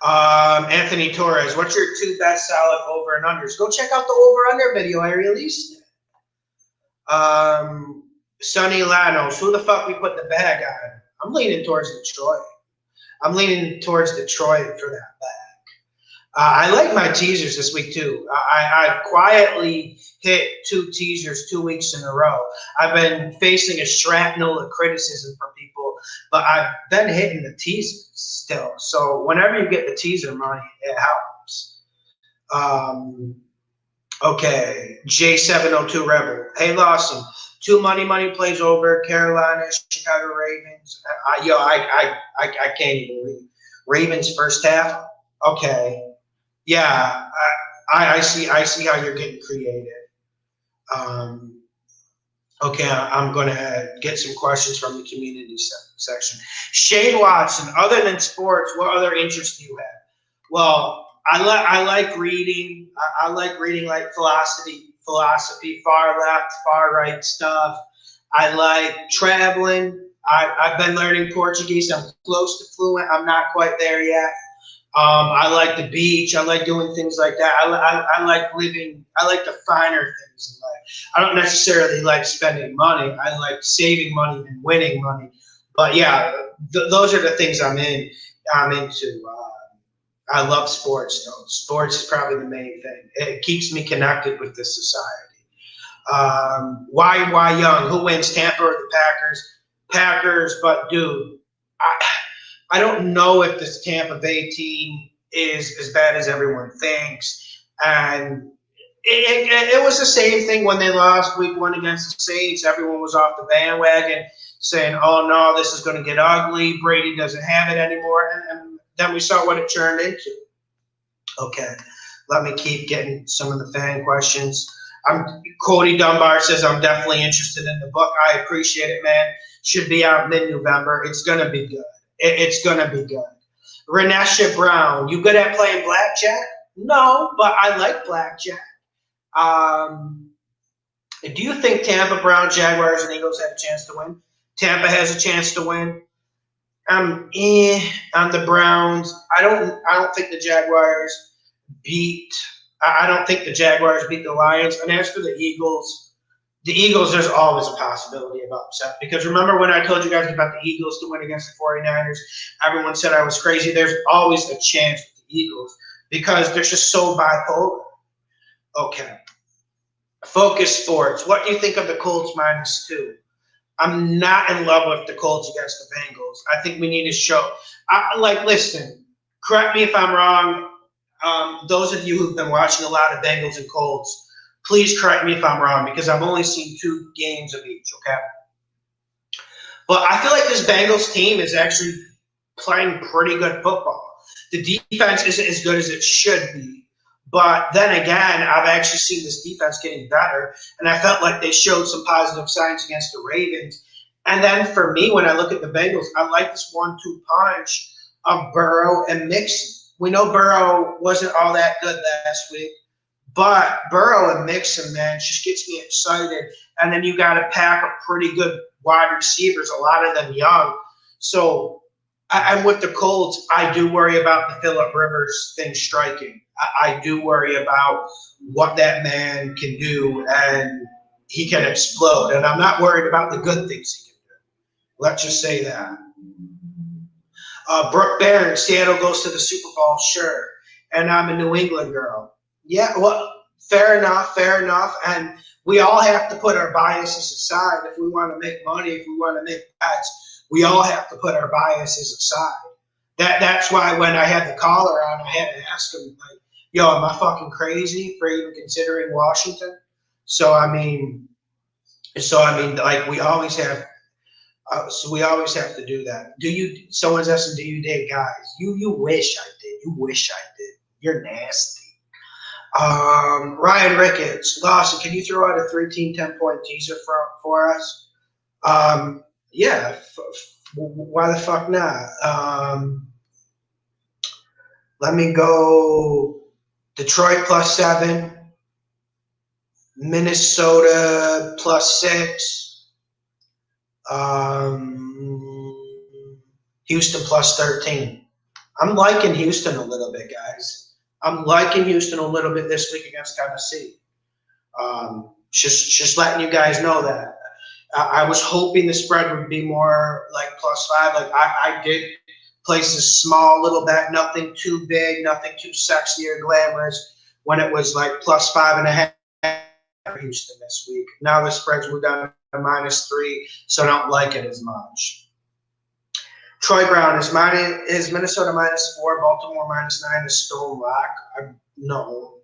Anthony Torres, what's your two best solid over and unders? Go check out the over under video I released. Sonny Lanos, who the fuck we put the bag on? I'm leaning towards Detroit. I'm leaning towards Detroit for that bag. I like my teasers this week too. I quietly hit 2 teasers 2 weeks in a row. I've been facing a shrapnel of criticism from people, but I've been hitting the teasers still. So whenever you get the teaser money, it helps. Okay, J702 Rebel. Hey, Lawson. 2 money plays over Carolina, Chicago Ravens. I can't even read. Ravens first half. Okay. Yeah, I see how you're getting creative. Okay, I'm going to get some questions from the community section. Shane Watson, other than sports, what other interests do you have? Well, I like reading. I like reading like philosophy, far left, far right stuff. I like traveling. I've been learning Portuguese. I'm close to fluent. I'm not quite there yet. I like the beach. I like doing things like that. I like living. I like the finer things in life. I don't necessarily like spending money. I like saving money and winning money. But yeah, those are the things I'm into. I love sports, though. Sports is probably the main thing. It keeps me connected with the society. Why Young? Who wins, Tampa or the Packers? Packers, but dude, I don't know if this Tampa Bay team is as bad as everyone thinks. And it was the same thing when they lost week 1 against the Saints. Everyone was off the bandwagon saying, oh, no, this is going to get ugly. Brady doesn't have it anymore. And then we saw what it turned into. Okay, let me keep getting some of the fan questions. Cody Dunbar says, I'm definitely interested in the book. I appreciate it, man. Should be out mid-November. It's going to be good. It's going to be good. Renesha Brown, you good at playing blackjack? No, but I like blackjack. Do you think Tampa, Browns, Jaguars, and Eagles have a chance to win? Tampa has a chance to win. On the Browns. I don't think the Jaguars beat. I don't think the Jaguars beat the Lions. And as for the Eagles, there's always a possibility of upset. Because remember when I told you guys about the Eagles to win against the 49ers? Everyone said I was crazy. There's always a chance with the Eagles because they're just so bipolar. Okay. Focus Sports. What do you think of the Colts -2? I'm not in love with the Colts against the Bengals. I think we need to show. Listen, correct me if I'm wrong. Those of you who've been watching a lot of Bengals and Colts, please correct me if I'm wrong because I've only seen 2 games of each, okay? But I feel like this Bengals team is actually playing pretty good football. The defense isn't as good as it should be. But then again, I've actually seen this defense getting better, and I felt like they showed some positive signs against the Ravens. And then for me, when I look at the Bengals, I like this 1-2 punch of Burrow and Mixon. We know Burrow wasn't all that good last week, but Burrow and Mixon, man, just gets me excited. And then you got a pack of pretty good wide receivers, a lot of them young. So I'm with the Colts. I do worry about the Phillip Rivers thing striking. I do worry about what that man can do, and he can explode. And I'm not worried about the good things he can do. Let's just say that. Brooke Barron, Seattle goes to the Super Bowl, sure. and I'm a New England girl. Yeah, well, fair enough. And we all have to put our biases aside if we want to make money, if we want to make bets. We all have to put our biases aside. That's why when I had the caller on, I had to ask him, like, yo, am I fucking crazy for even considering Washington? So I mean, like we always have. So we always have to do that. Someone's asking, do you date guys? You wish I did. You wish I did. You're nasty. Ryan Ricketts, Lawson, can you throw out a 3-team 10-point teaser for us? Yeah. Why the fuck not? Let me go Detroit +7, Minnesota +6. Houston +13. I'm liking Houston a little bit, guys. I'm liking Houston a little bit this week against Tennessee. Just letting you guys know that. I was hoping the spread would be more like +5. Like I did place a small little bet, nothing too big, nothing too sexy or glamorous, when it was like +5.5 for Houston this week. Now the spread's moved down to -3, so I don't like it as much. Troy Brown is Minnesota -4, Baltimore -9 is Stone Rock. No.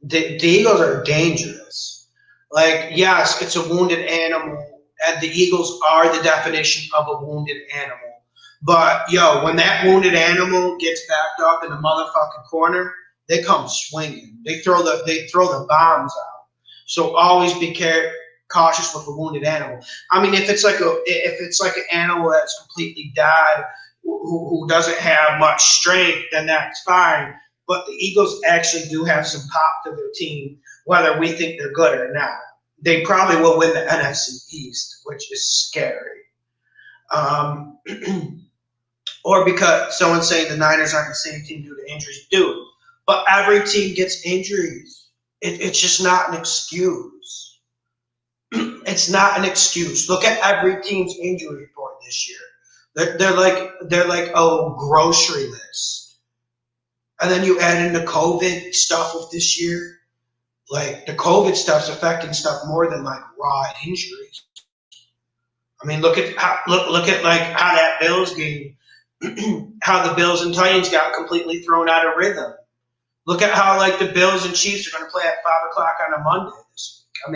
The Eagles are dangerous. Like, yes, it's a wounded animal, and the Eagles are the definition of a wounded animal. But, yo, when that wounded animal gets backed up in the motherfucking corner, they come swinging. They throw the bombs out. So always be cautious with a wounded animal. I mean, if it's like an animal that's completely died, who doesn't have much strength, then that's fine. But the Eagles actually do have some pop to their team, whether we think they're good or not. They probably will win the NFC East, which is scary. Or because someone's saying the Niners aren't the same team due to injuries. Dude, but every team gets injuries. It's just not an excuse. It's not an excuse. Look at every team's injury report this year. They're like a grocery list. And then you add in the COVID stuff of this year. Like, the COVID stuff's affecting stuff more than like raw injuries. I mean, look at like how that Bills game, how the Bills and Titans got completely thrown out of rhythm. Look at how like the Bills and Chiefs are going to play at 5:00 on a Monday this week. I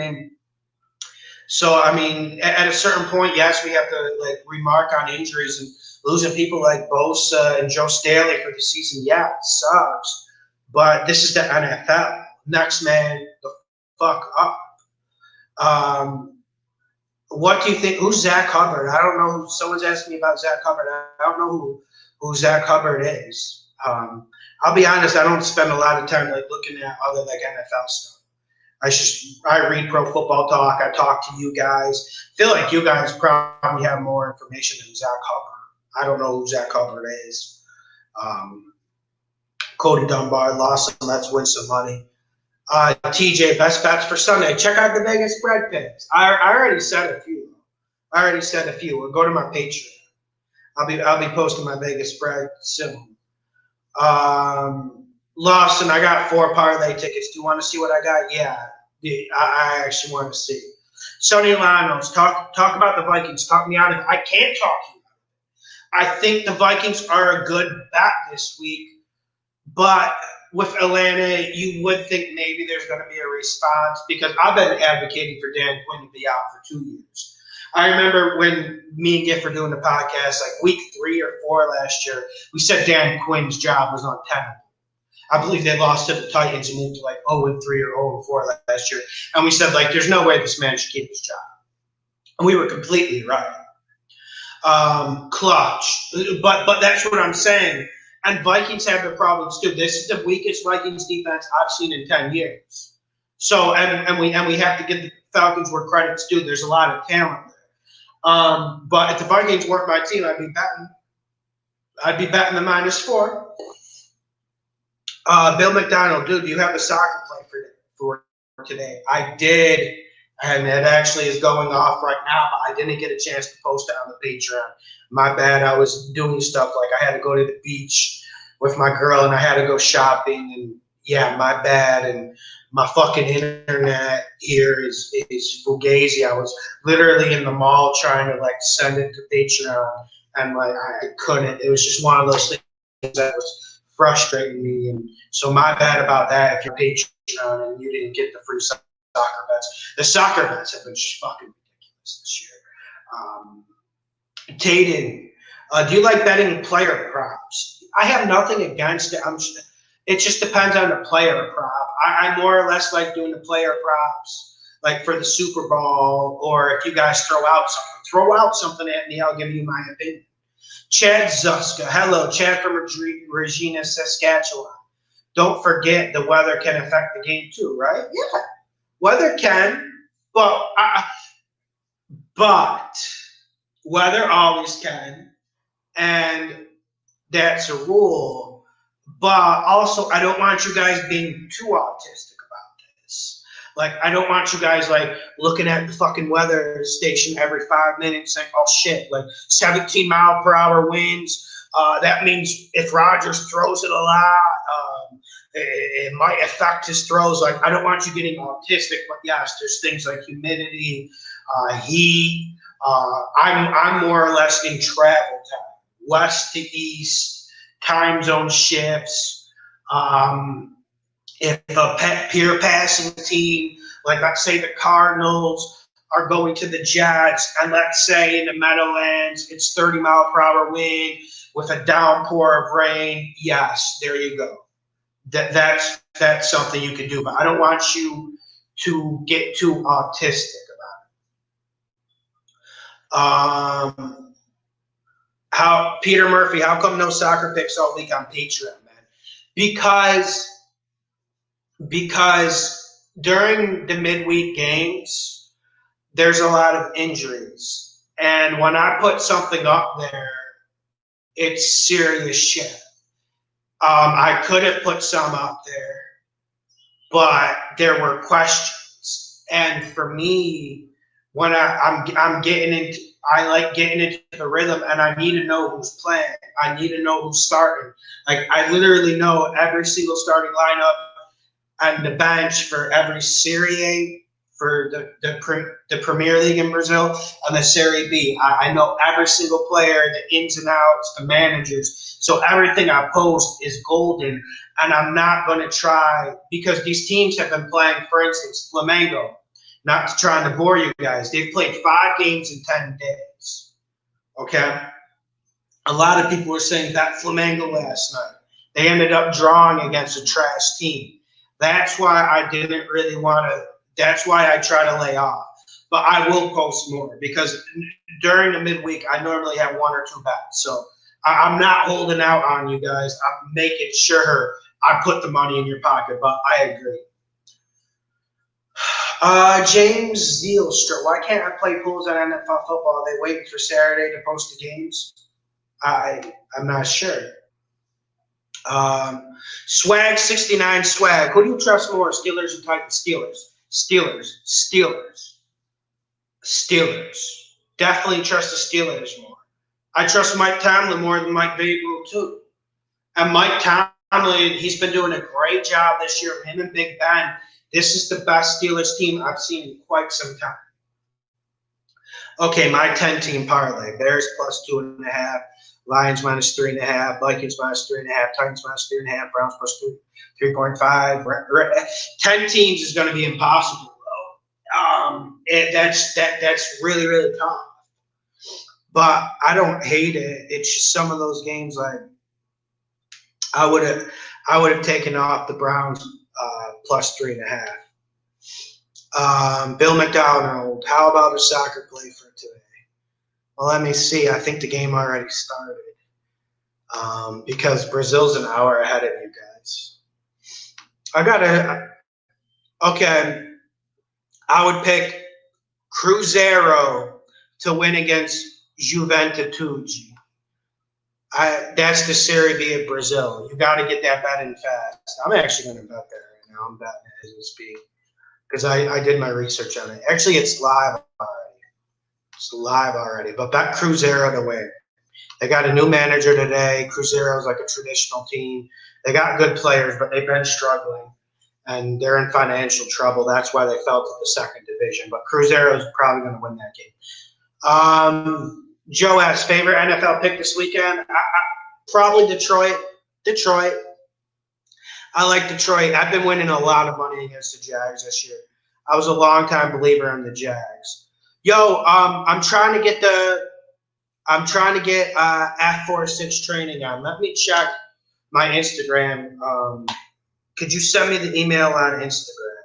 mean, at a certain point, yes, we have to like remark on injuries and losing people like Bosa and Joe Staley for the season. Yeah, it sucks, but this is the NFL. Next man, the fuck up. What do you think? Who's Zach Hubbard? I don't know. Someone's asking me about Zach Hubbard. I don't know who Zach Hubbard is. I'll be honest. I don't spend a lot of time like looking at other like NFL stuff. I read Pro Football Talk. I talk to you guys. I feel like you guys probably have more information than Zach Hubbard. I don't know who Zach Hubbard is. Cody Dunbar, Lawson, let's win some money. TJ, best bets for Sunday. Check out the Vegas spread picks. I already said a few. Or go to my Patreon. I'll be posting my Vegas spread soon. Lawson, I got 4 parlay tickets. Do you want to see what I got? Yeah, I actually want to see. Sonny Lanos, talk about the Vikings. Talk me out of it. I can't talk you. I think the Vikings are a good bet this week, but with Atlanta, you would think maybe there's going to be a response because I've been advocating for Dan Quinn to be out for 2 years. I remember when me and Giff were doing the podcast, like week 3 or 4 last year, we said Dan Quinn's job was untenable. I believe they lost to the Titans and moved to like 0-3 or 0-4 last year. And we said, like, there's no way this man should keep his job. And we were completely right. Clutch. But that's what I'm saying. And Vikings have their problems too. This is the weakest Vikings defense I've seen in 10 years. So and we have to give the Falcons where credit's due. There's a lot of talent there. But if the Vikings weren't my team, I'd be betting the -4. Bill McDonald, dude, do you have a soccer play for today? I did, and it actually is going off right now, but I didn't get a chance to post it on the Patreon. My bad. I was doing stuff like I had to go to the beach with my girl, and I had to go shopping, and yeah, my bad, and my fucking internet here is fugazi. I was literally in the mall trying to like send it to Patreon, and like I couldn't. It was just one of those things that was frustrating me, and so my bad about that. If you're Patreon and you didn't get the free soccer bets, the soccer bets have been just fucking ridiculous this year. Taden, do you like betting player props? I have nothing against it. It just depends on the player prop. I more or less like doing the player props, like for the Super Bowl, or if you guys throw out something at me, I'll give you my opinion. Chad Zuska, hello, Chad from Regina, Saskatchewan. Don't forget the weather can affect the game too, right? Yeah, weather can, but weather always can, and that's a rule. But also, I don't want you guys being too autistic about this. Like, I don't want you guys like looking at the fucking weather station every 5 minutes saying, "Oh shit!" Like 17-mile-per-hour winds. That means if Rodgers throws it a lot, it might affect his throws. Like, I don't want you getting autistic, but yes, there's things like humidity, heat. I'm more or less in travel time, west to east, time zone shifts. If a peer passing team, like let's say the Cardinals, are going to the Jets, and let's say in the Meadowlands it's 30-mile-per-hour wind with a downpour of rain, yes, there you go. That's something you can do, but I don't want you to get too autistic about it. How Peter Murphy? How come no soccer picks all week on Patreon, man? Because during the midweek games, there's a lot of injuries, and when I put something up there, it's serious shit. I could have put some up there, but there were questions. And for me, when I'm getting into, I like getting into the rhythm, and I need to know who's playing. I need to know who's starting. Like, I literally know every single starting lineup and the bench for every Serie A, for the Premier League in Brazil, and the Serie B. I know every single player, the ins and outs, the managers. So everything I post is golden, and I'm not going to try, because these teams have been playing, for instance, Flamengo, not trying to bore you guys. They've played 5 games in 10 days, okay? A lot of people were saying that Flamengo last night. They ended up drawing against a trash team. That's why I didn't really want to. That's why I try to lay off. But I will post more, because during the midweek, I normally have 1 or 2 bets. So I'm not holding out on you guys. I'm making sure I put the money in your pocket, but I agree. James Zielstra, why can't I play pools on NFL football? Are they waiting for Saturday to post the games? I'm not sure. Swag 69 Swag. Who do you trust more, Steelers or Titans? Steelers. Definitely trust the Steelers more. I trust Mike Tomlin more than Mike Vrabel too. And Mike Tomlin, he's been doing a great job this year. Him and Big Ben. This is the best Steelers team I've seen in quite some time. Okay, my 10-team parlay. Bears plus 2.5. Lions minus 3.5, Vikings minus 3.5, Titans minus 3.5, Browns plus 3.5. 10 teams is going to be impossible, though. That's really, really tough. But I don't hate it. It's just some of those games, like I would have taken off the Browns plus 3.5. Bill McDonald, how about a soccer play for today? Well, let me see. I think the game already started, because Brazil's an hour ahead of you guys. Okay, I would pick Cruzeiro to win against Juventude. That's the Serie B of Brazil. You got to get that bet in fast. I'm actually going to bet that right now. I'm betting it as we speak, because I did my research on it. Actually, it's live already. But bet Cruzeiro to win. They got a new manager today. Cruzeiro's like a traditional team. They got good players, but they've been struggling, and they're in financial trouble. That's why they fell to the second division. But Cruzeiro's probably going to win that game. Joe has favorite NFL pick this weekend. Probably Detroit. Detroit. I like Detroit. I've been winning a lot of money against the Jags this year. I was a longtime believer in the Jags. Yo, I'm trying to get F46 training on. Let me check my Instagram. Could you send me the email on Instagram?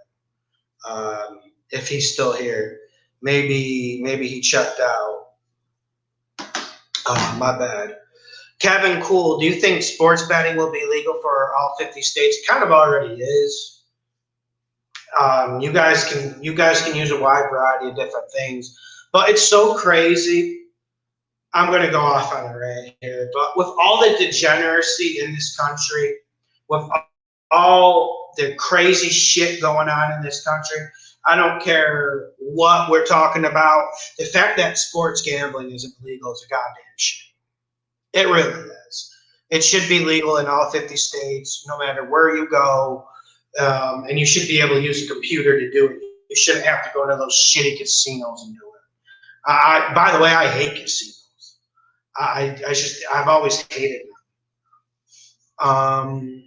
If he's still here. Maybe he checked out. Oh, my bad. Kevin Cool, do you think sports betting will be legal for all 50 states? It kind of already is. You guys can use a wide variety of different things, but it's so crazy. I'm going to go off on a rant here, but with all the degeneracy in this country, with all the crazy shit going on in this country, I don't care what we're talking about. The fact that sports gambling isn't legal is a goddamn shit. It really is. It should be legal in all 50 states, no matter where you go, and you should be able to use a computer to do it. You shouldn't have to go to those shitty casinos and do it. By the way, I hate casinos. I've always hated them.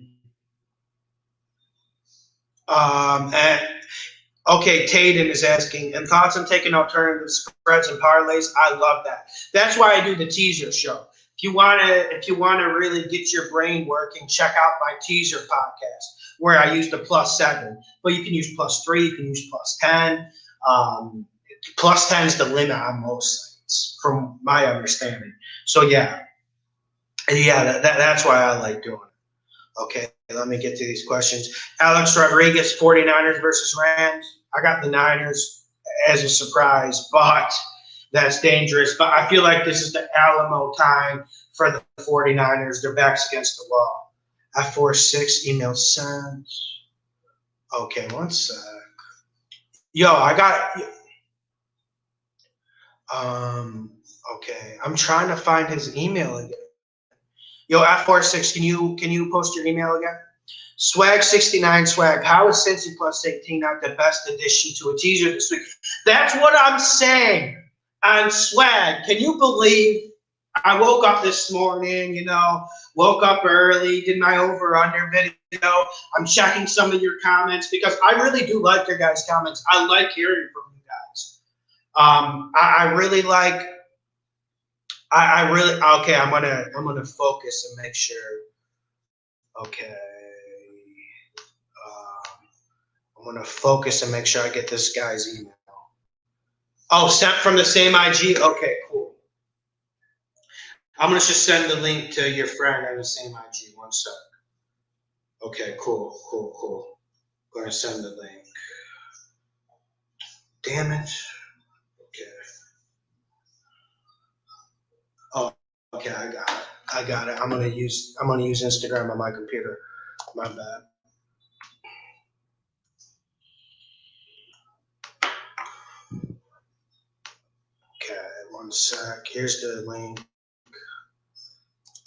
Okay, Taden is asking, and thoughts on taking alternative spreads and parlays? I love that. That's why I do the teaser show. If you wanna really get your brain working, check out my teaser podcast where I use the +7. But you can use +3, you can use +10. +10 is the limit on most sites, from my understanding. So yeah, that's why I like doing it. Okay, let me get to these questions. Alex Rodriguez, 49ers versus Rams. I got the Niners as a surprise, but that's dangerous. But I feel like this is the Alamo time for the 49ers. Their backs against the wall. F46 email sent. Okay, one sec. Yo, I got. Okay, I'm trying to find his email again. Yo, F46, can you post your email again? Swag69 Swag. How is Cincy +18 not the best addition to a teaser this week? That's what I'm saying. On Swag, can you believe I woke up this morning, woke up early, did my over-under video. I'm checking some of your comments because I really do like your guys' comments. I like hearing from you guys. Okay, I'm gonna focus and make sure. Okay. I'm gonna focus and make sure I get this guy's email. Oh, sent from the same IG? Okay, cool. I'm gonna just send the link to your friend on the same IG. One sec. Okay, cool. I'm gonna send the link. Damn it. Okay. Oh, okay, I got it. I'm gonna use Instagram on my computer. My bad. Okay, one sec. Here's the link.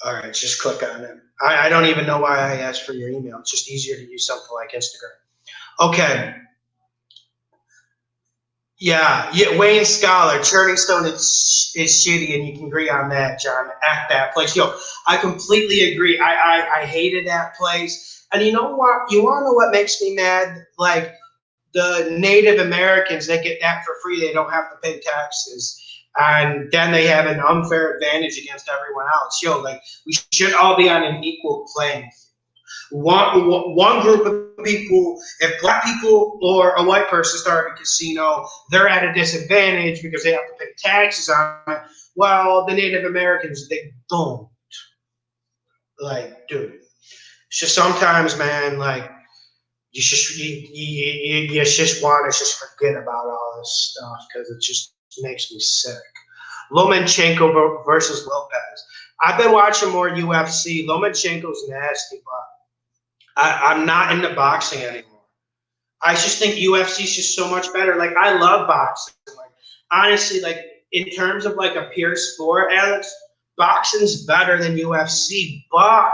All right, just click on it. I don't even know why I asked for your email. It's just easier to use something like Instagram. Okay. Yeah, Wayne Scholar, Turning Stone is shitty, and you can agree on that, John. At that place, yo, I completely agree. I hated that place, and you know what? You want to know what makes me mad? Like the Native Americans, they get that for free. They don't have to pay taxes, and then they have an unfair advantage against everyone else. Yo, like we should all be on an equal playing field. One group of people, if black people or a white person start a casino, they're at a disadvantage because they have to pay taxes on it. Well, the Native Americans, they don't. Like, dude, it's just sometimes, man, like, you just want to just forget about all this stuff because it just makes me sick. Lomachenko versus Lopez. I've been watching more UFC. Lomachenko's nasty, but I'm not into boxing anymore. I just think UFC is just so much better. Like, I love boxing. Like, honestly, like, in terms of, like, a pure sport, Alex, boxing's better than UFC, but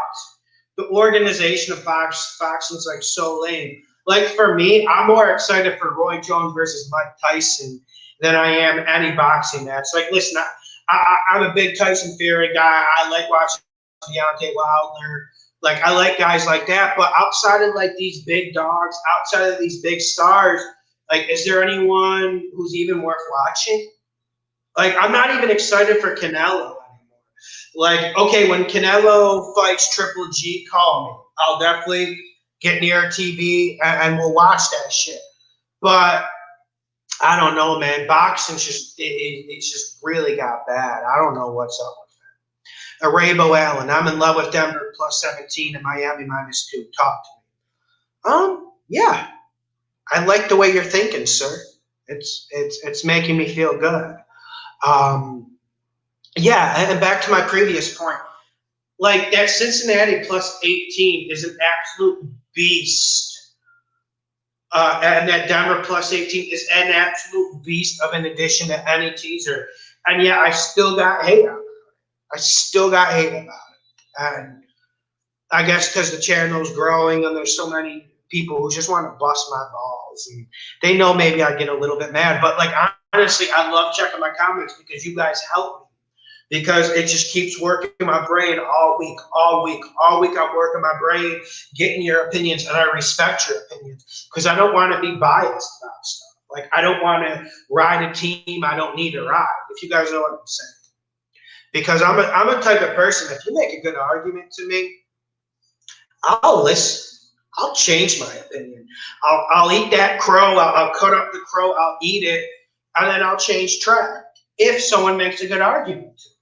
the organization of boxing's like so lame. Like for me, I'm more excited for Roy Jones versus Mike Tyson than I am any boxing match. Like, listen, I'm a big Tyson Fury guy. I like watching Deontay Wilder. Like, I like guys like that. But outside of like these big dogs, outside of these big stars, like, is there anyone who's even worth watching? Like, I'm not even excited for Canelo anymore. Like, okay, when Canelo fights Triple G, call me. I'll definitely get near a TV and we'll watch that shit. But I don't know, man. Boxing's just it's just really got bad. I don't know what's up with that. Arabo Allen, I'm in love with Denver plus 17 and Miami -2. Talk to me. Yeah. I like the way you're thinking, sir. It's making me feel good. Yeah, and back to my previous point. Like that Cincinnati plus 18 is an absolute beast. And that Denver plus 18 is an absolute beast of an addition to any teaser. And yeah, I still got hate on it. I still got hate about it. And I guess because the channel's growing and there's so many people who just want to bust my balls. And they know maybe I get a little bit mad. But like honestly, I love checking my comments because you guys help me. Because it just keeps working my brain all week. I'm working my brain, getting your opinions, and I respect your opinions because I don't want to be biased about stuff. Like, I don't want to ride a team I don't need to ride, if you guys know what I'm saying. Because I'm a type of person, if you make a good argument to me, I'll listen. I'll change my opinion. I'll eat that crow. I'll cut up the crow. I'll eat it, and then I'll change track if someone makes a good argument to me.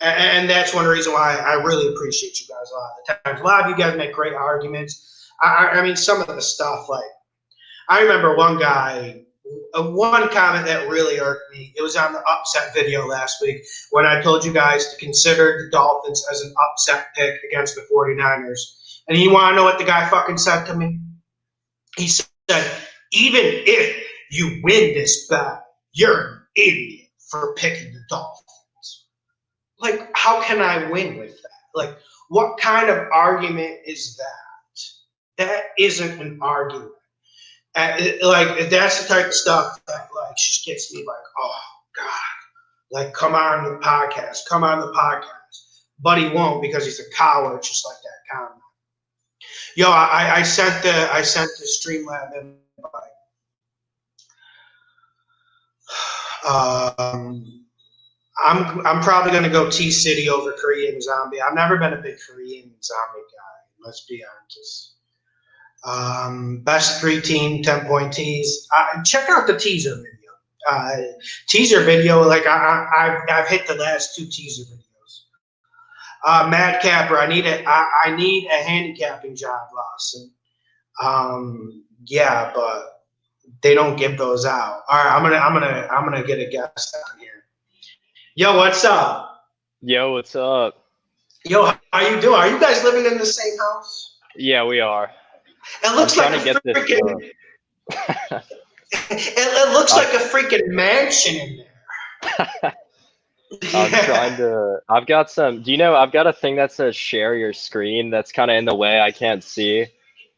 And that's one reason why I really appreciate you guys a lot of the times. A lot of you guys make great arguments. I mean, some of the stuff, like, I remember one guy, one comment that really irked me. It was on the upset video last week when I told you guys to consider the Dolphins as an upset pick against the 49ers. And you want to know what the guy fucking said to me? He said, even if you win this bet, you're an idiot for picking the Dolphins. Like, how can I win with that? Like, what kind of argument is that? That isn't an argument. Like, that's the type of stuff that, like, just gets me like, oh, God. Like, come on the podcast. But he won't because he's a coward, just like that comment. Yo, I sent the Streamlab invite. I'm probably going to go T-City over Korean Zombie. I've never been a big Korean Zombie guy, let's be honest. Best 3-team, 10-point tease. Check out the teaser video. Teaser video, like I've hit the last 2 teaser videos. Mad Capper, I need a handicapping job, Lawson. Yeah, but they don't give those out. All right, I'm gonna get a guest on here. Yo, what's up? Yo, what's up? Yo, how you doing? Are you guys living in the same house? Yeah, we are. It looks like a freaking. It looks like a freaking mansion in there. I'm trying to. I've got some. Do you know? I've got a thing that says share your screen. That's kind of in the way. I can't see. Do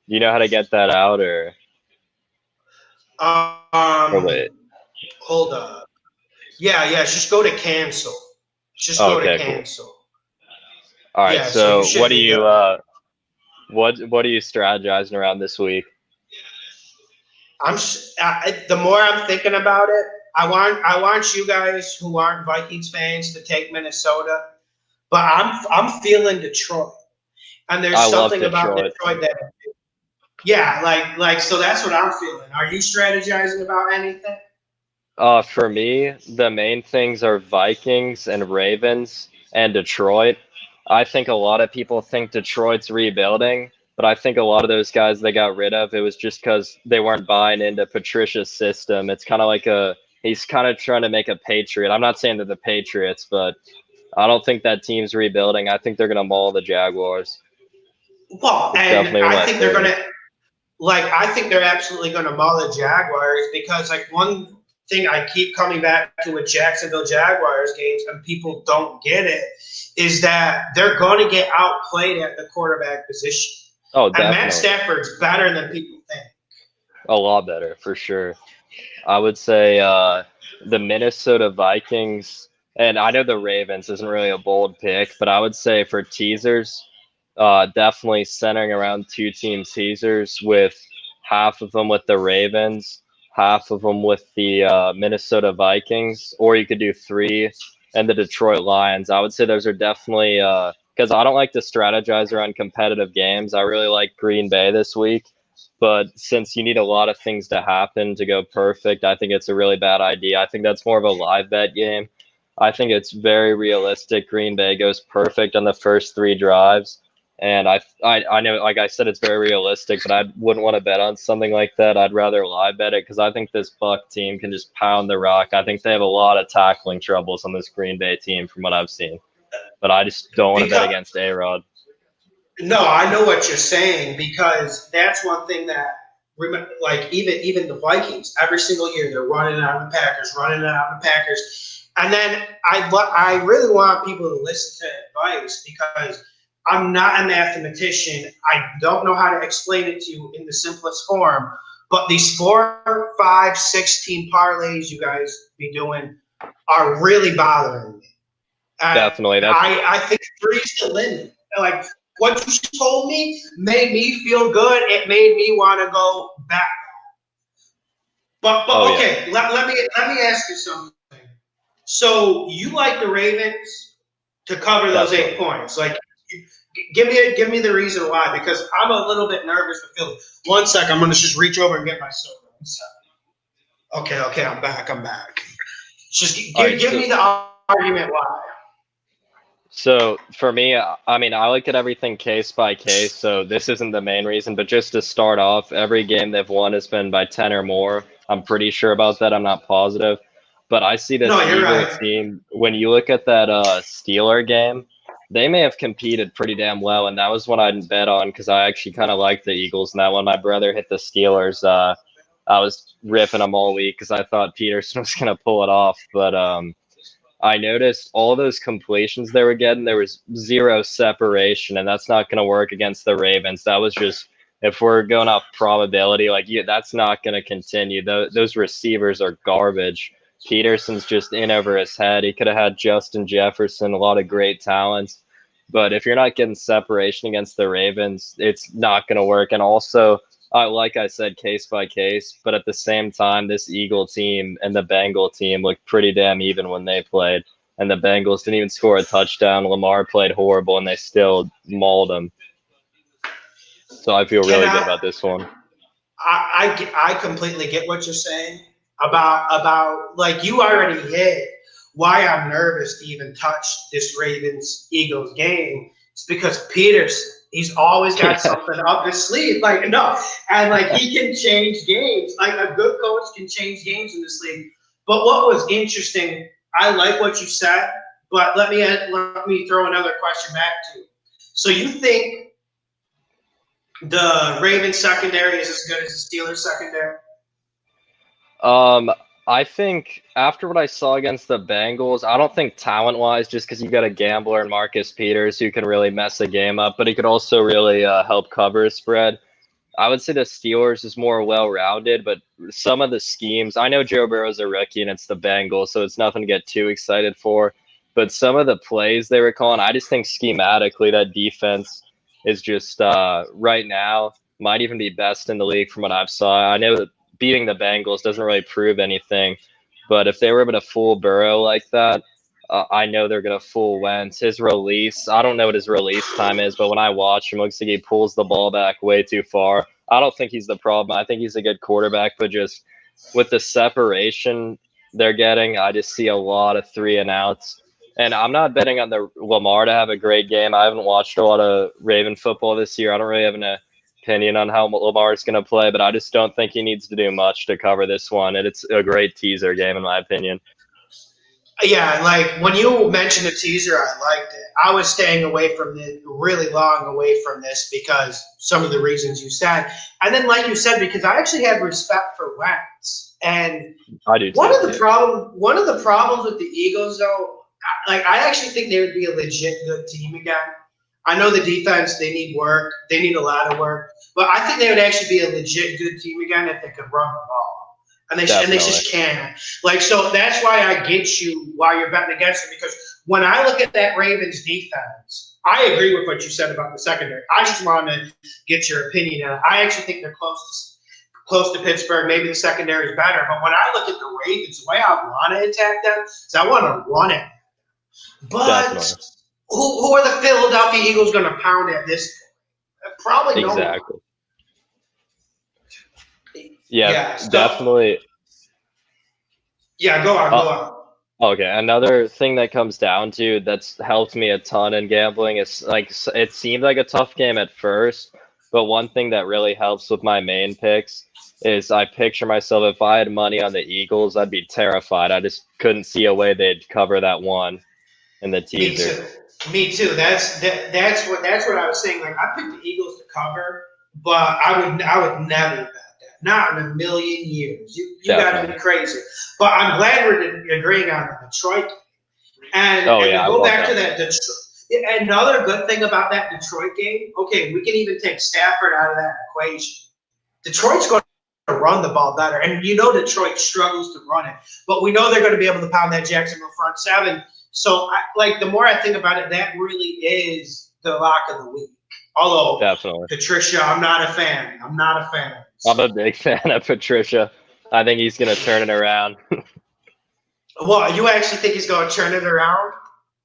you know how to get that out, or? Wait. Hold up. Yeah. Just go to cancel. Just go to cancel. Cool. All right. Yeah, so what do you what are you strategizing around this week? The more I'm thinking about it, I want you guys who aren't Vikings fans to take Minnesota, but I'm feeling Detroit, and there's something about Detroit that, yeah, like so that's what I'm feeling. Are you strategizing about anything? For me, the main things are Vikings and Ravens and Detroit. I think a lot of people think Detroit's rebuilding, but I think a lot of those guys they got rid of, it was just because they weren't buying into Patricia's system. It's kind of like he's kind of trying to make a Patriot. I'm not saying they're the Patriots, but I don't think that team's rebuilding. I think they're going to maul the Jaguars. Well, and I think they're going to, like, I think they're absolutely going to maul the Jaguars because, like, one thing I keep coming back to with Jacksonville Jaguars games, and people don't get it, is that they're going to get outplayed at the quarterback position. Oh, And Matt definitely. Stafford's better than people think. A lot better, for sure. I would say the Minnesota Vikings, and I know the Ravens isn't really a bold pick, but I would say for teasers, definitely centering around two team teasers with half of them with the Ravens, half of them with the Minnesota Vikings, or you could do three and the Detroit Lions. I would say those are definitely because I don't like to strategize around competitive games. I really like Green Bay this week. But since you need a lot of things to happen to go perfect, I think it's a really bad idea. I think that's more of a live bet game. I think it's very realistic. Green Bay goes perfect on the first three drives. And I know, like I said, it's very realistic, but I wouldn't want to bet on something like that. I'd rather live bet it because I think this Buck team can just pound the rock. I think they have a lot of tackling troubles on this Green Bay team from what I've seen. But I just don't want to bet against A-Rod. No, I know what you're saying, because that's one thing that, like, even the Vikings, every single year they're running out of the Packers, and then I really want people to listen to advice, because I'm not a mathematician. I don't know how to explain it to you in the simplest form, but these 4, 5, 6 team parlays you guys be doing are really bothering me. Definitely. I think 3's the limit. Like, what you told me made me feel good. It made me want to go back. But okay, yeah. let me ask you something. So you like the Ravens to cover those 8 points? Like, give me the reason why, because I'm a little bit nervous with Philly. 1 sec, I'm gonna just reach over and get my soda. 1 sec. Okay, I'm back. Just give me the argument why. So for me, I mean, I look at everything case by case. So this isn't the main reason, but just to start off, every game they've won has been by 10 or more. I'm pretty sure about that. I'm not positive, but I see this Eagle team. When you look at that Steeler game, they may have competed pretty damn well, and that was one I didn't bet on because I actually kind of liked the Eagles. And that when my brother hit the Steelers, I was ripping them all week because I thought Peterson was going to pull it off, but I noticed all those completions they were getting, there was zero separation, and that's not going to work against the Ravens. That was just, if we're going off probability, like, yeah, that's not going to continue. Those receivers are garbage. Peterson's just in over his head. He could have had Justin Jefferson, a lot of great talents. But if you're not getting separation against the Ravens, it's not going to work. And also, like I said, case by case, but at the same time, this Eagle team and the Bengal team looked pretty damn even when they played. And the Bengals didn't even score a touchdown. Lamar played horrible, and they still mauled them. So I feel really good about this one. I completely get what you're saying about like, you already hit why I'm nervous to even touch this Ravens-Eagles game. It's because Peterson, he's always got something up his sleeve. Like, no. And, like, he can change games. Like, a good coach can change games in this league. But what was interesting, I like what you said, but let me throw another question back to you. So you think the Ravens secondary is as good as the Steelers secondary? I think after what I saw against the Bengals, I don't think talent-wise, just because you got a gambler in Marcus Peters who can really mess the game up, but he could also really help cover a spread. I would say the Steelers is more well-rounded, but some of the schemes, I know Joe Burrow's a rookie and it's the Bengals, so it's nothing to get too excited for. But some of the plays they were calling, I just think schematically that defense is just right now might even be best in the league from what I've saw. I know that beating the Bengals doesn't really prove anything, but if they were able to fool Burrow like that, I know they're going to fool Wentz. His release, I don't know what his release time is, but when I watch him, it looks like he pulls the ball back way too far. I don't think he's the problem. I think he's a good quarterback, but just with the separation they're getting, I just see a lot of 3-and-outs. And I'm not betting on the Lamar to have a great game. I haven't watched a lot of Raven football this year. I don't really have an opinion on how Lamar is going to play, but I just don't think he needs to do much to cover this one. And it's a great teaser game, in my opinion. Yeah, like, when you mentioned the teaser, I liked it. I was staying away from it, really long away from this, because some of the reasons you said. And then, like you said, because I actually have respect for Wentz. And I do too. one of the problems with the Eagles, though, I actually think they would be a legit good team again. I know the defense, they need work. They need a lot of work. But I think they would actually be a legit good team again if they could run the ball. And they just can't. So that's why I get you why you're betting against them. Because when I look at that Ravens defense, I agree with what you said about the secondary. I just want to get your opinion on it. I actually think they're close to Pittsburgh. Maybe the secondary is better. But when I look at the Ravens, the way I want to attack them is I want to run it. But who are the Philadelphia Eagles going to pound at this point? Probably no one. Exactly. Yeah, definitely. Yeah, go on. Okay, another thing that comes down to that's helped me a ton in gambling is it seemed like a tough game at first, but one thing that really helps with my main picks is I picture myself if I had money on the Eagles, I'd be terrified. I just couldn't see a way they'd cover that one in the teaser. Me too. That's what I was saying. I picked the Eagles to cover, but I would never bet that. Not in a million years. You got to be crazy. But I'm glad we're agreeing on the Detroit. And go back to that Detroit. Another good thing about that Detroit game. Okay, we can even take Stafford out of that equation. Detroit's going to run the ball better, and Detroit struggles to run it, but we know they're going to be able to pound that Jacksonville front seven. So, the more I think about it, that really is the lock of the week. Although, definitely, Patricia, I'm not a fan. I'm a big fan of Patricia. I think he's going to turn it around. Well, you actually think he's going to turn it around?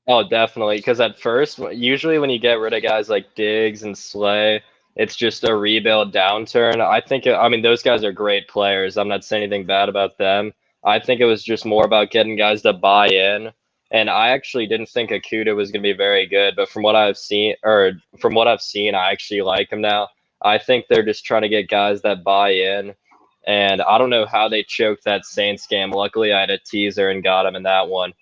Oh, definitely. Because at first, usually when you get rid of guys like Diggs and Slay, it's just a rebuild downturn. I mean, those guys are great players. I'm not saying anything bad about them. I think it was just more about getting guys to buy in. And I actually didn't think Akuta was going to be very good, but from what I've seen, I actually like him now. I think they're just trying to get guys that buy in. And I don't know how they choked that Saints game. Luckily, I had a teaser and got him in that one.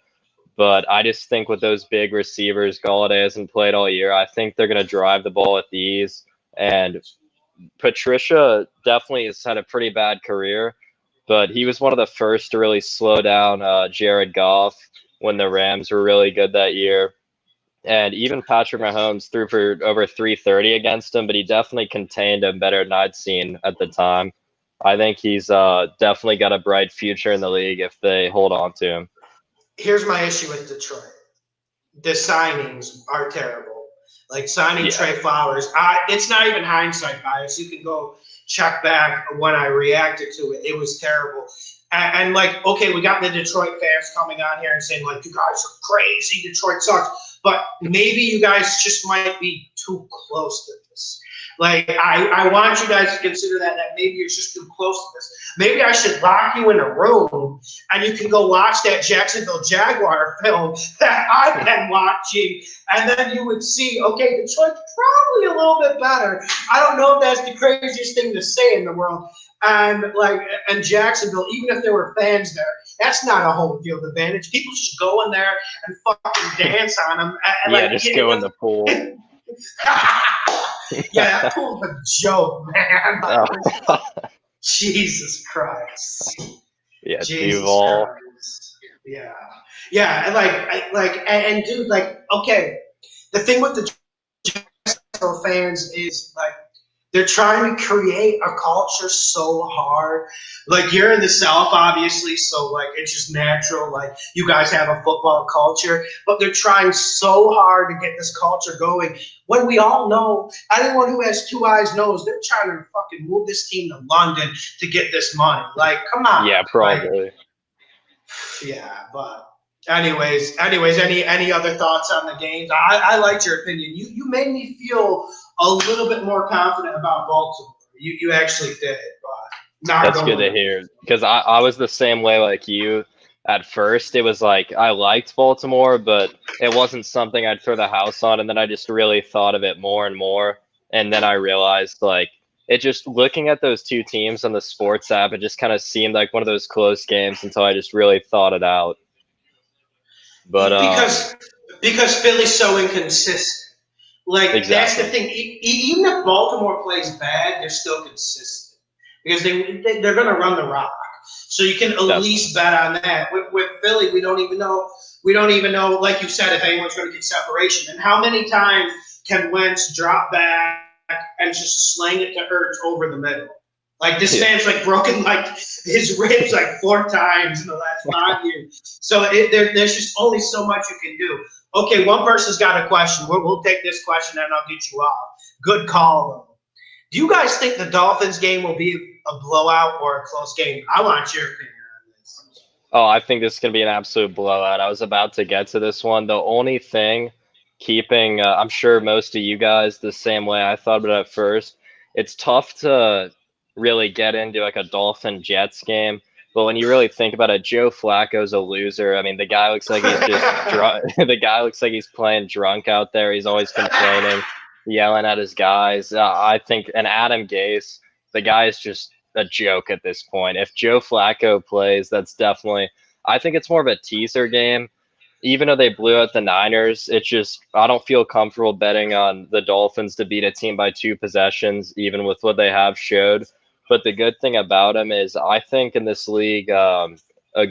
But I just think with those big receivers, Galladay hasn't played all year. I think they're going to drive the ball with ease. And Patricia definitely has had a pretty bad career, but he was one of the first to really slow down Jared Goff when the Rams were really good that year. And even Patrick Mahomes threw for over 330 against him, but he definitely contained him better than I'd seen at the time. I think he's definitely got a bright future in the league if they hold on to him. Here's my issue with Detroit. The signings are terrible. Signing Trey Flowers, it's not even hindsight bias. You can go check back when I reacted to it. It was terrible. And okay, we got the Detroit fans coming on here and saying, you guys are crazy. Detroit sucks. But maybe you guys just might be too close to this. I want you guys to consider that maybe you're just too close to this. Maybe I should lock you in a room and you can go watch that Jacksonville Jaguar film that I've been watching, and then you would see, okay, Detroit's probably a little bit better. I don't know if that's the craziest thing to say in the world. And Jacksonville, even if there were fans there, that's not a home field advantage. People just go in there and fucking dance on them. And just go in the pool. Yeah, that pool's a joke, man. Oh. Jesus Christ. Yeah, Jesus Duval. Christ. Yeah. And dude, okay, the thing with the Jacksonville fans is they're trying to create a culture so hard. You're in the South, obviously, so it's just natural. You guys have a football culture, but they're trying so hard to get this culture going. When we all know, anyone who has two eyes knows they're trying to fucking move this team to London to get this money. Come on. Yeah, probably. Yeah, but anyways, any other thoughts on the games? I liked your opinion. You made me feel a little bit more confident about Baltimore. You actually did, but that's good to hear, because I was the same way like you. At first, it was I liked Baltimore, but it wasn't something I'd throw the house on, and then I just really thought of it more and more, and then I realized it just looking at those two teams on the sports app, it just kind of seemed like one of those close games until I just really thought it out. But because Philly's so inconsistent. Exactly. That's the thing. Even if Baltimore plays bad, they're still consistent because they're going to run the rock. So you can at least bet on that. With Philly, we don't even know. We don't even know, like you said, if anyone's going to get separation. And how many times can Wentz drop back and just slang it to Hurts over the middle? Like this man's like broken like his ribs like 4 times in the last 5 years. So there's just only so much you can do. Okay, one person's got a question. We'll take this question and I'll get you off. Good call, though. Do you guys think the Dolphins game will be a blowout or a close game? I want your opinion on this. Oh, I think this is going to be an absolute blowout. I was about to get to this one. The only thing keeping, I'm sure most of you guys the same way I thought about it at first, it's tough to really get into like a Dolphin Jets game. But when you really think about it, Joe Flacco's a loser. I mean, the guy looks like he's just drunk. The guy looks like he's playing drunk out there. He's always complaining, yelling at his guys. I think, and Adam Gase, the guy is just a joke at this point. If Joe Flacco plays, that's definitely, I think it's more of a teaser game. Even though they blew out the Niners, it's just, I don't feel comfortable betting on the Dolphins to beat a team by 2 possessions, even with what they have showed. But the good thing about him is I think in this league, a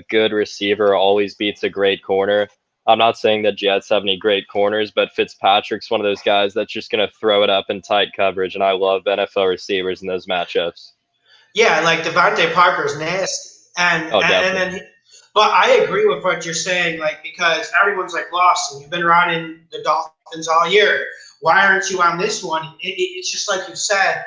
good receiver always beats a great corner. I'm not saying that Jets have any great corners, but Fitzpatrick's one of those guys that's just going to throw it up in tight coverage, and I love NFL receivers in those matchups. Yeah, like Devontae Parker's nasty. But I agree with what you're saying, like, because everyone's like, Lawson, you've been riding the Dolphins all year. Why aren't you on this one? It's just like you said.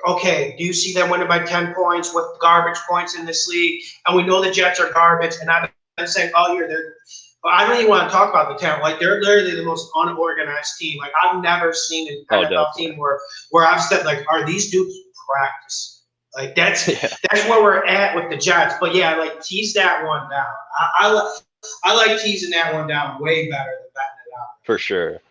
Okay, do you see them winning by 10 points with garbage points in this league? And we know the Jets are garbage, and I've been saying all year but I don't even want to talk about the talent. Like, they're literally the most unorganized team. Like, I've never seen an NFL team where I've said, like, are these dudes practice? Like, that's where we're at with the Jets. But, yeah, like, tease that one down. I like teasing that one down way better than betting it out. For sure.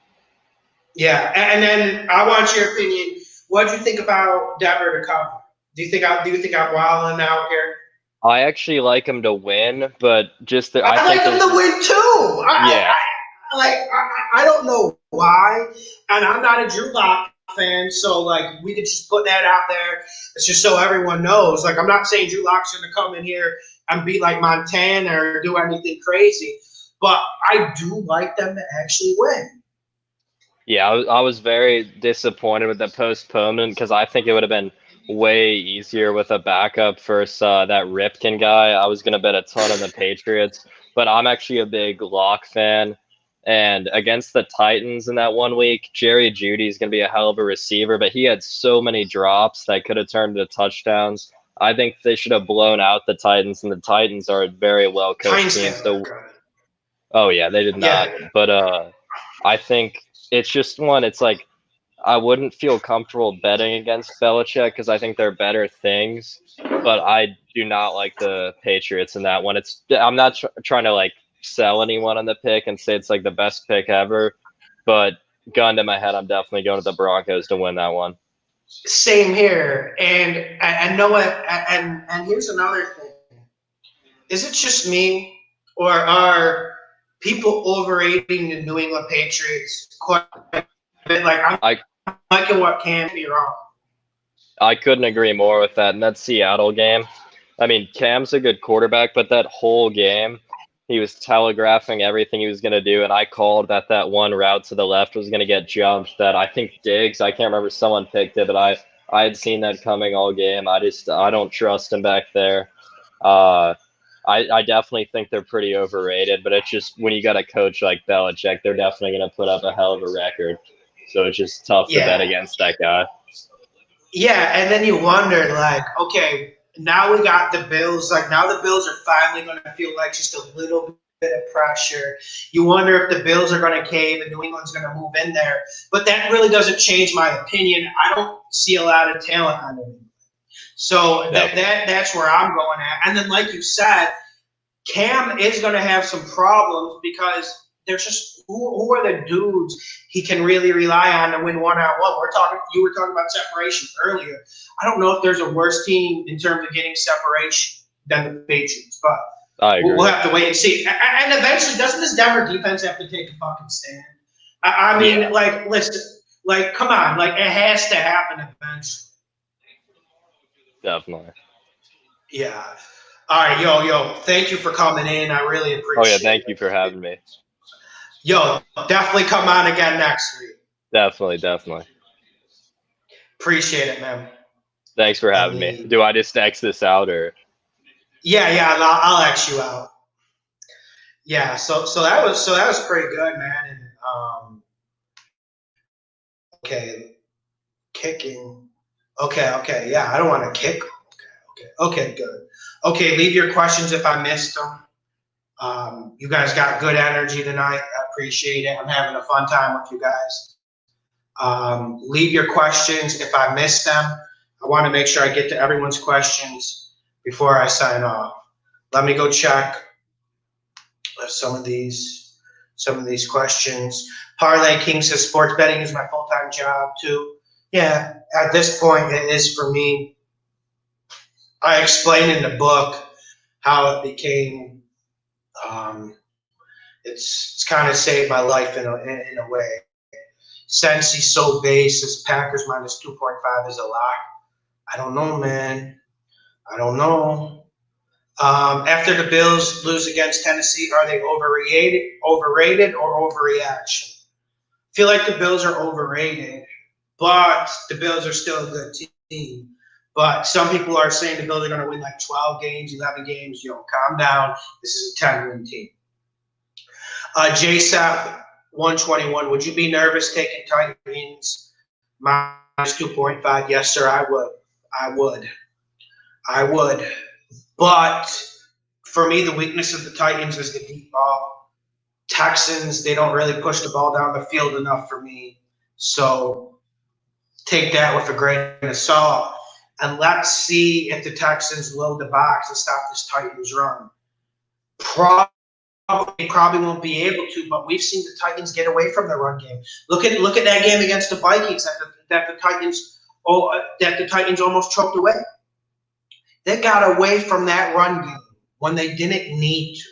Yeah, and then I want your opinion. What do you think about Denver to cover? Do you think I'm wilding out here? I actually like him to win, but just I like him to win too. I don't know why, and I'm not a Drew Lock fan, so like we could just put that out there. It's just so everyone knows. Like I'm not saying Drew Lock's going to come in here and be like Montana or do anything crazy, but I do like them to actually win. Yeah, I was very disappointed with the postponement because I think it would have been way easier with a backup versus that Ripken guy. I was going to bet a ton on the Patriots, but I'm actually a big Lock fan. And against the Titans in that 1 week, Jerry Jeudy is going to be a hell of a receiver, but he had so many drops that could have turned into touchdowns. I think they should have blown out the Titans, and the Titans are a very well-coached team. So, oh, yeah, they did not. Yeah. But I think it's just one, it's like, I wouldn't feel comfortable betting against Belichick because I think they're better things, but I do not like the Patriots in that one. I'm not trying to like sell anyone on the pick and say it's like the best pick ever, but gun to my head, I'm definitely going to the Broncos to win that one. Same here, and I know it. And here's another thing: is it just me, or are people overrating the New England Patriots quite a bit? Like I'm liking what can be wrong. I couldn't agree more with that. And that Seattle game, I mean, Cam's a good quarterback, but that whole game, he was telegraphing everything he was going to do. And I called that one route to the left was going to get jumped. That I think Diggs, I can't remember, someone picked it, but I had seen that coming all game. I don't trust him back there. I definitely think they're pretty overrated, but it's just when you got a coach like Belichick, they're definitely going to put up a hell of a record. So it's just tough to bet against that guy. Yeah, and then you wonder, like, okay, now we got the Bills. Like, now the Bills are finally going to feel like just a little bit of pressure. You wonder if the Bills are going to cave and New England's going to move in there. But that really doesn't change my opinion. I don't see a lot of talent on it. So that's where I'm going at. And then, like you said, Cam is going to have some problems because there's just who are the dudes he can really rely on to win one-on-one. You were talking about separation earlier. I don't know if there's a worse team in terms of getting separation than the Patriots, but we'll have to wait and see. And eventually, doesn't this Denver defense have to take a fucking stand? I mean, like, listen, like, come on, like, it has to happen eventually. Definitely. Yeah. All right, yo, thank you for coming in. I really Oh yeah, appreciate thank you it. for having me. Yo, definitely come on again next week. Definitely, definitely. Appreciate it, man. Thanks for Let having me. me. Do I just X this out or? Yeah, I'll X you out. Yeah, so that was pretty good, man. And okay, kicking. Okay, yeah. I don't want to kick. Okay, good. Okay, leave your questions if I missed them. You guys got good energy tonight. I appreciate it. I'm having a fun time with you guys. Leave your questions if I missed them. I want to make sure I get to everyone's questions before I sign off. Let me go check some of these questions. Parlay King says sports betting is my full-time job too. Yeah, at this point it is for me. I explain in the book how it became. Um, it's kind of saved my life in a way. Since he's so base, this Packers minus 2.5 is a lock. I don't know, man. I don't know. After the Bills lose against Tennessee, are they overrated, or overreaction? I feel like the Bills are overrated, but the Bills are still a good team. But some people are saying the Bills are going to win like 12 games, 11 games. Yo, calm down. This is a 10-win team. JSAP 121. Would you be nervous taking Titans minus 2.5? Yes, sir. I would. But for me, the weakness of the Titans is the deep ball. Texans, they don't really push the ball down the field enough for me. So take that with a grain of salt. And let's see if the Texans load the box and stop this Titans run. Probably won't be able to, but we've seen the Titans get away from the run game. Look at that game against the Vikings that the Titans almost choked away. They got away from that run game when they didn't need to.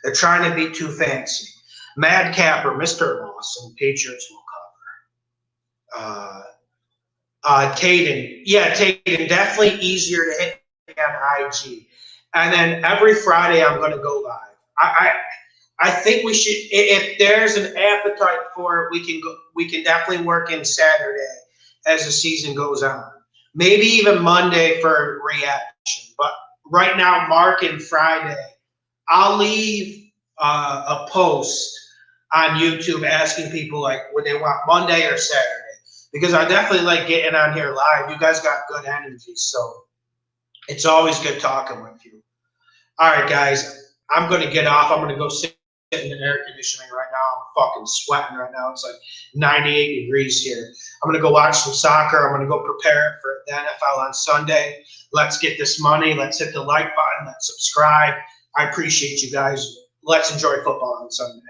They're trying to be too fancy. Madcapper, Mr. Lawson, Patriots will cover. Taden, yeah, Taden, definitely easier to hit on IG. And then every Friday I'm going to go live. I think we should. If there's an appetite for it, we can definitely work in Saturday as the season goes on. Maybe even Monday for reaction. But right now, marking Friday. I'll leave a post on YouTube asking people like would they want Monday or Saturday, because I definitely like getting on here live. You guys got good energy, so it's always good talking with you. All right, guys, I'm going to get off. I'm going to go sit in the air conditioning right now. I'm fucking sweating right now. It's like 98 degrees here. I'm going to go watch some soccer. I'm going to go prepare for the NFL on Sunday. Let's get this money. Let's hit the like button. Let's subscribe. I appreciate you guys. Let's enjoy football on Sunday.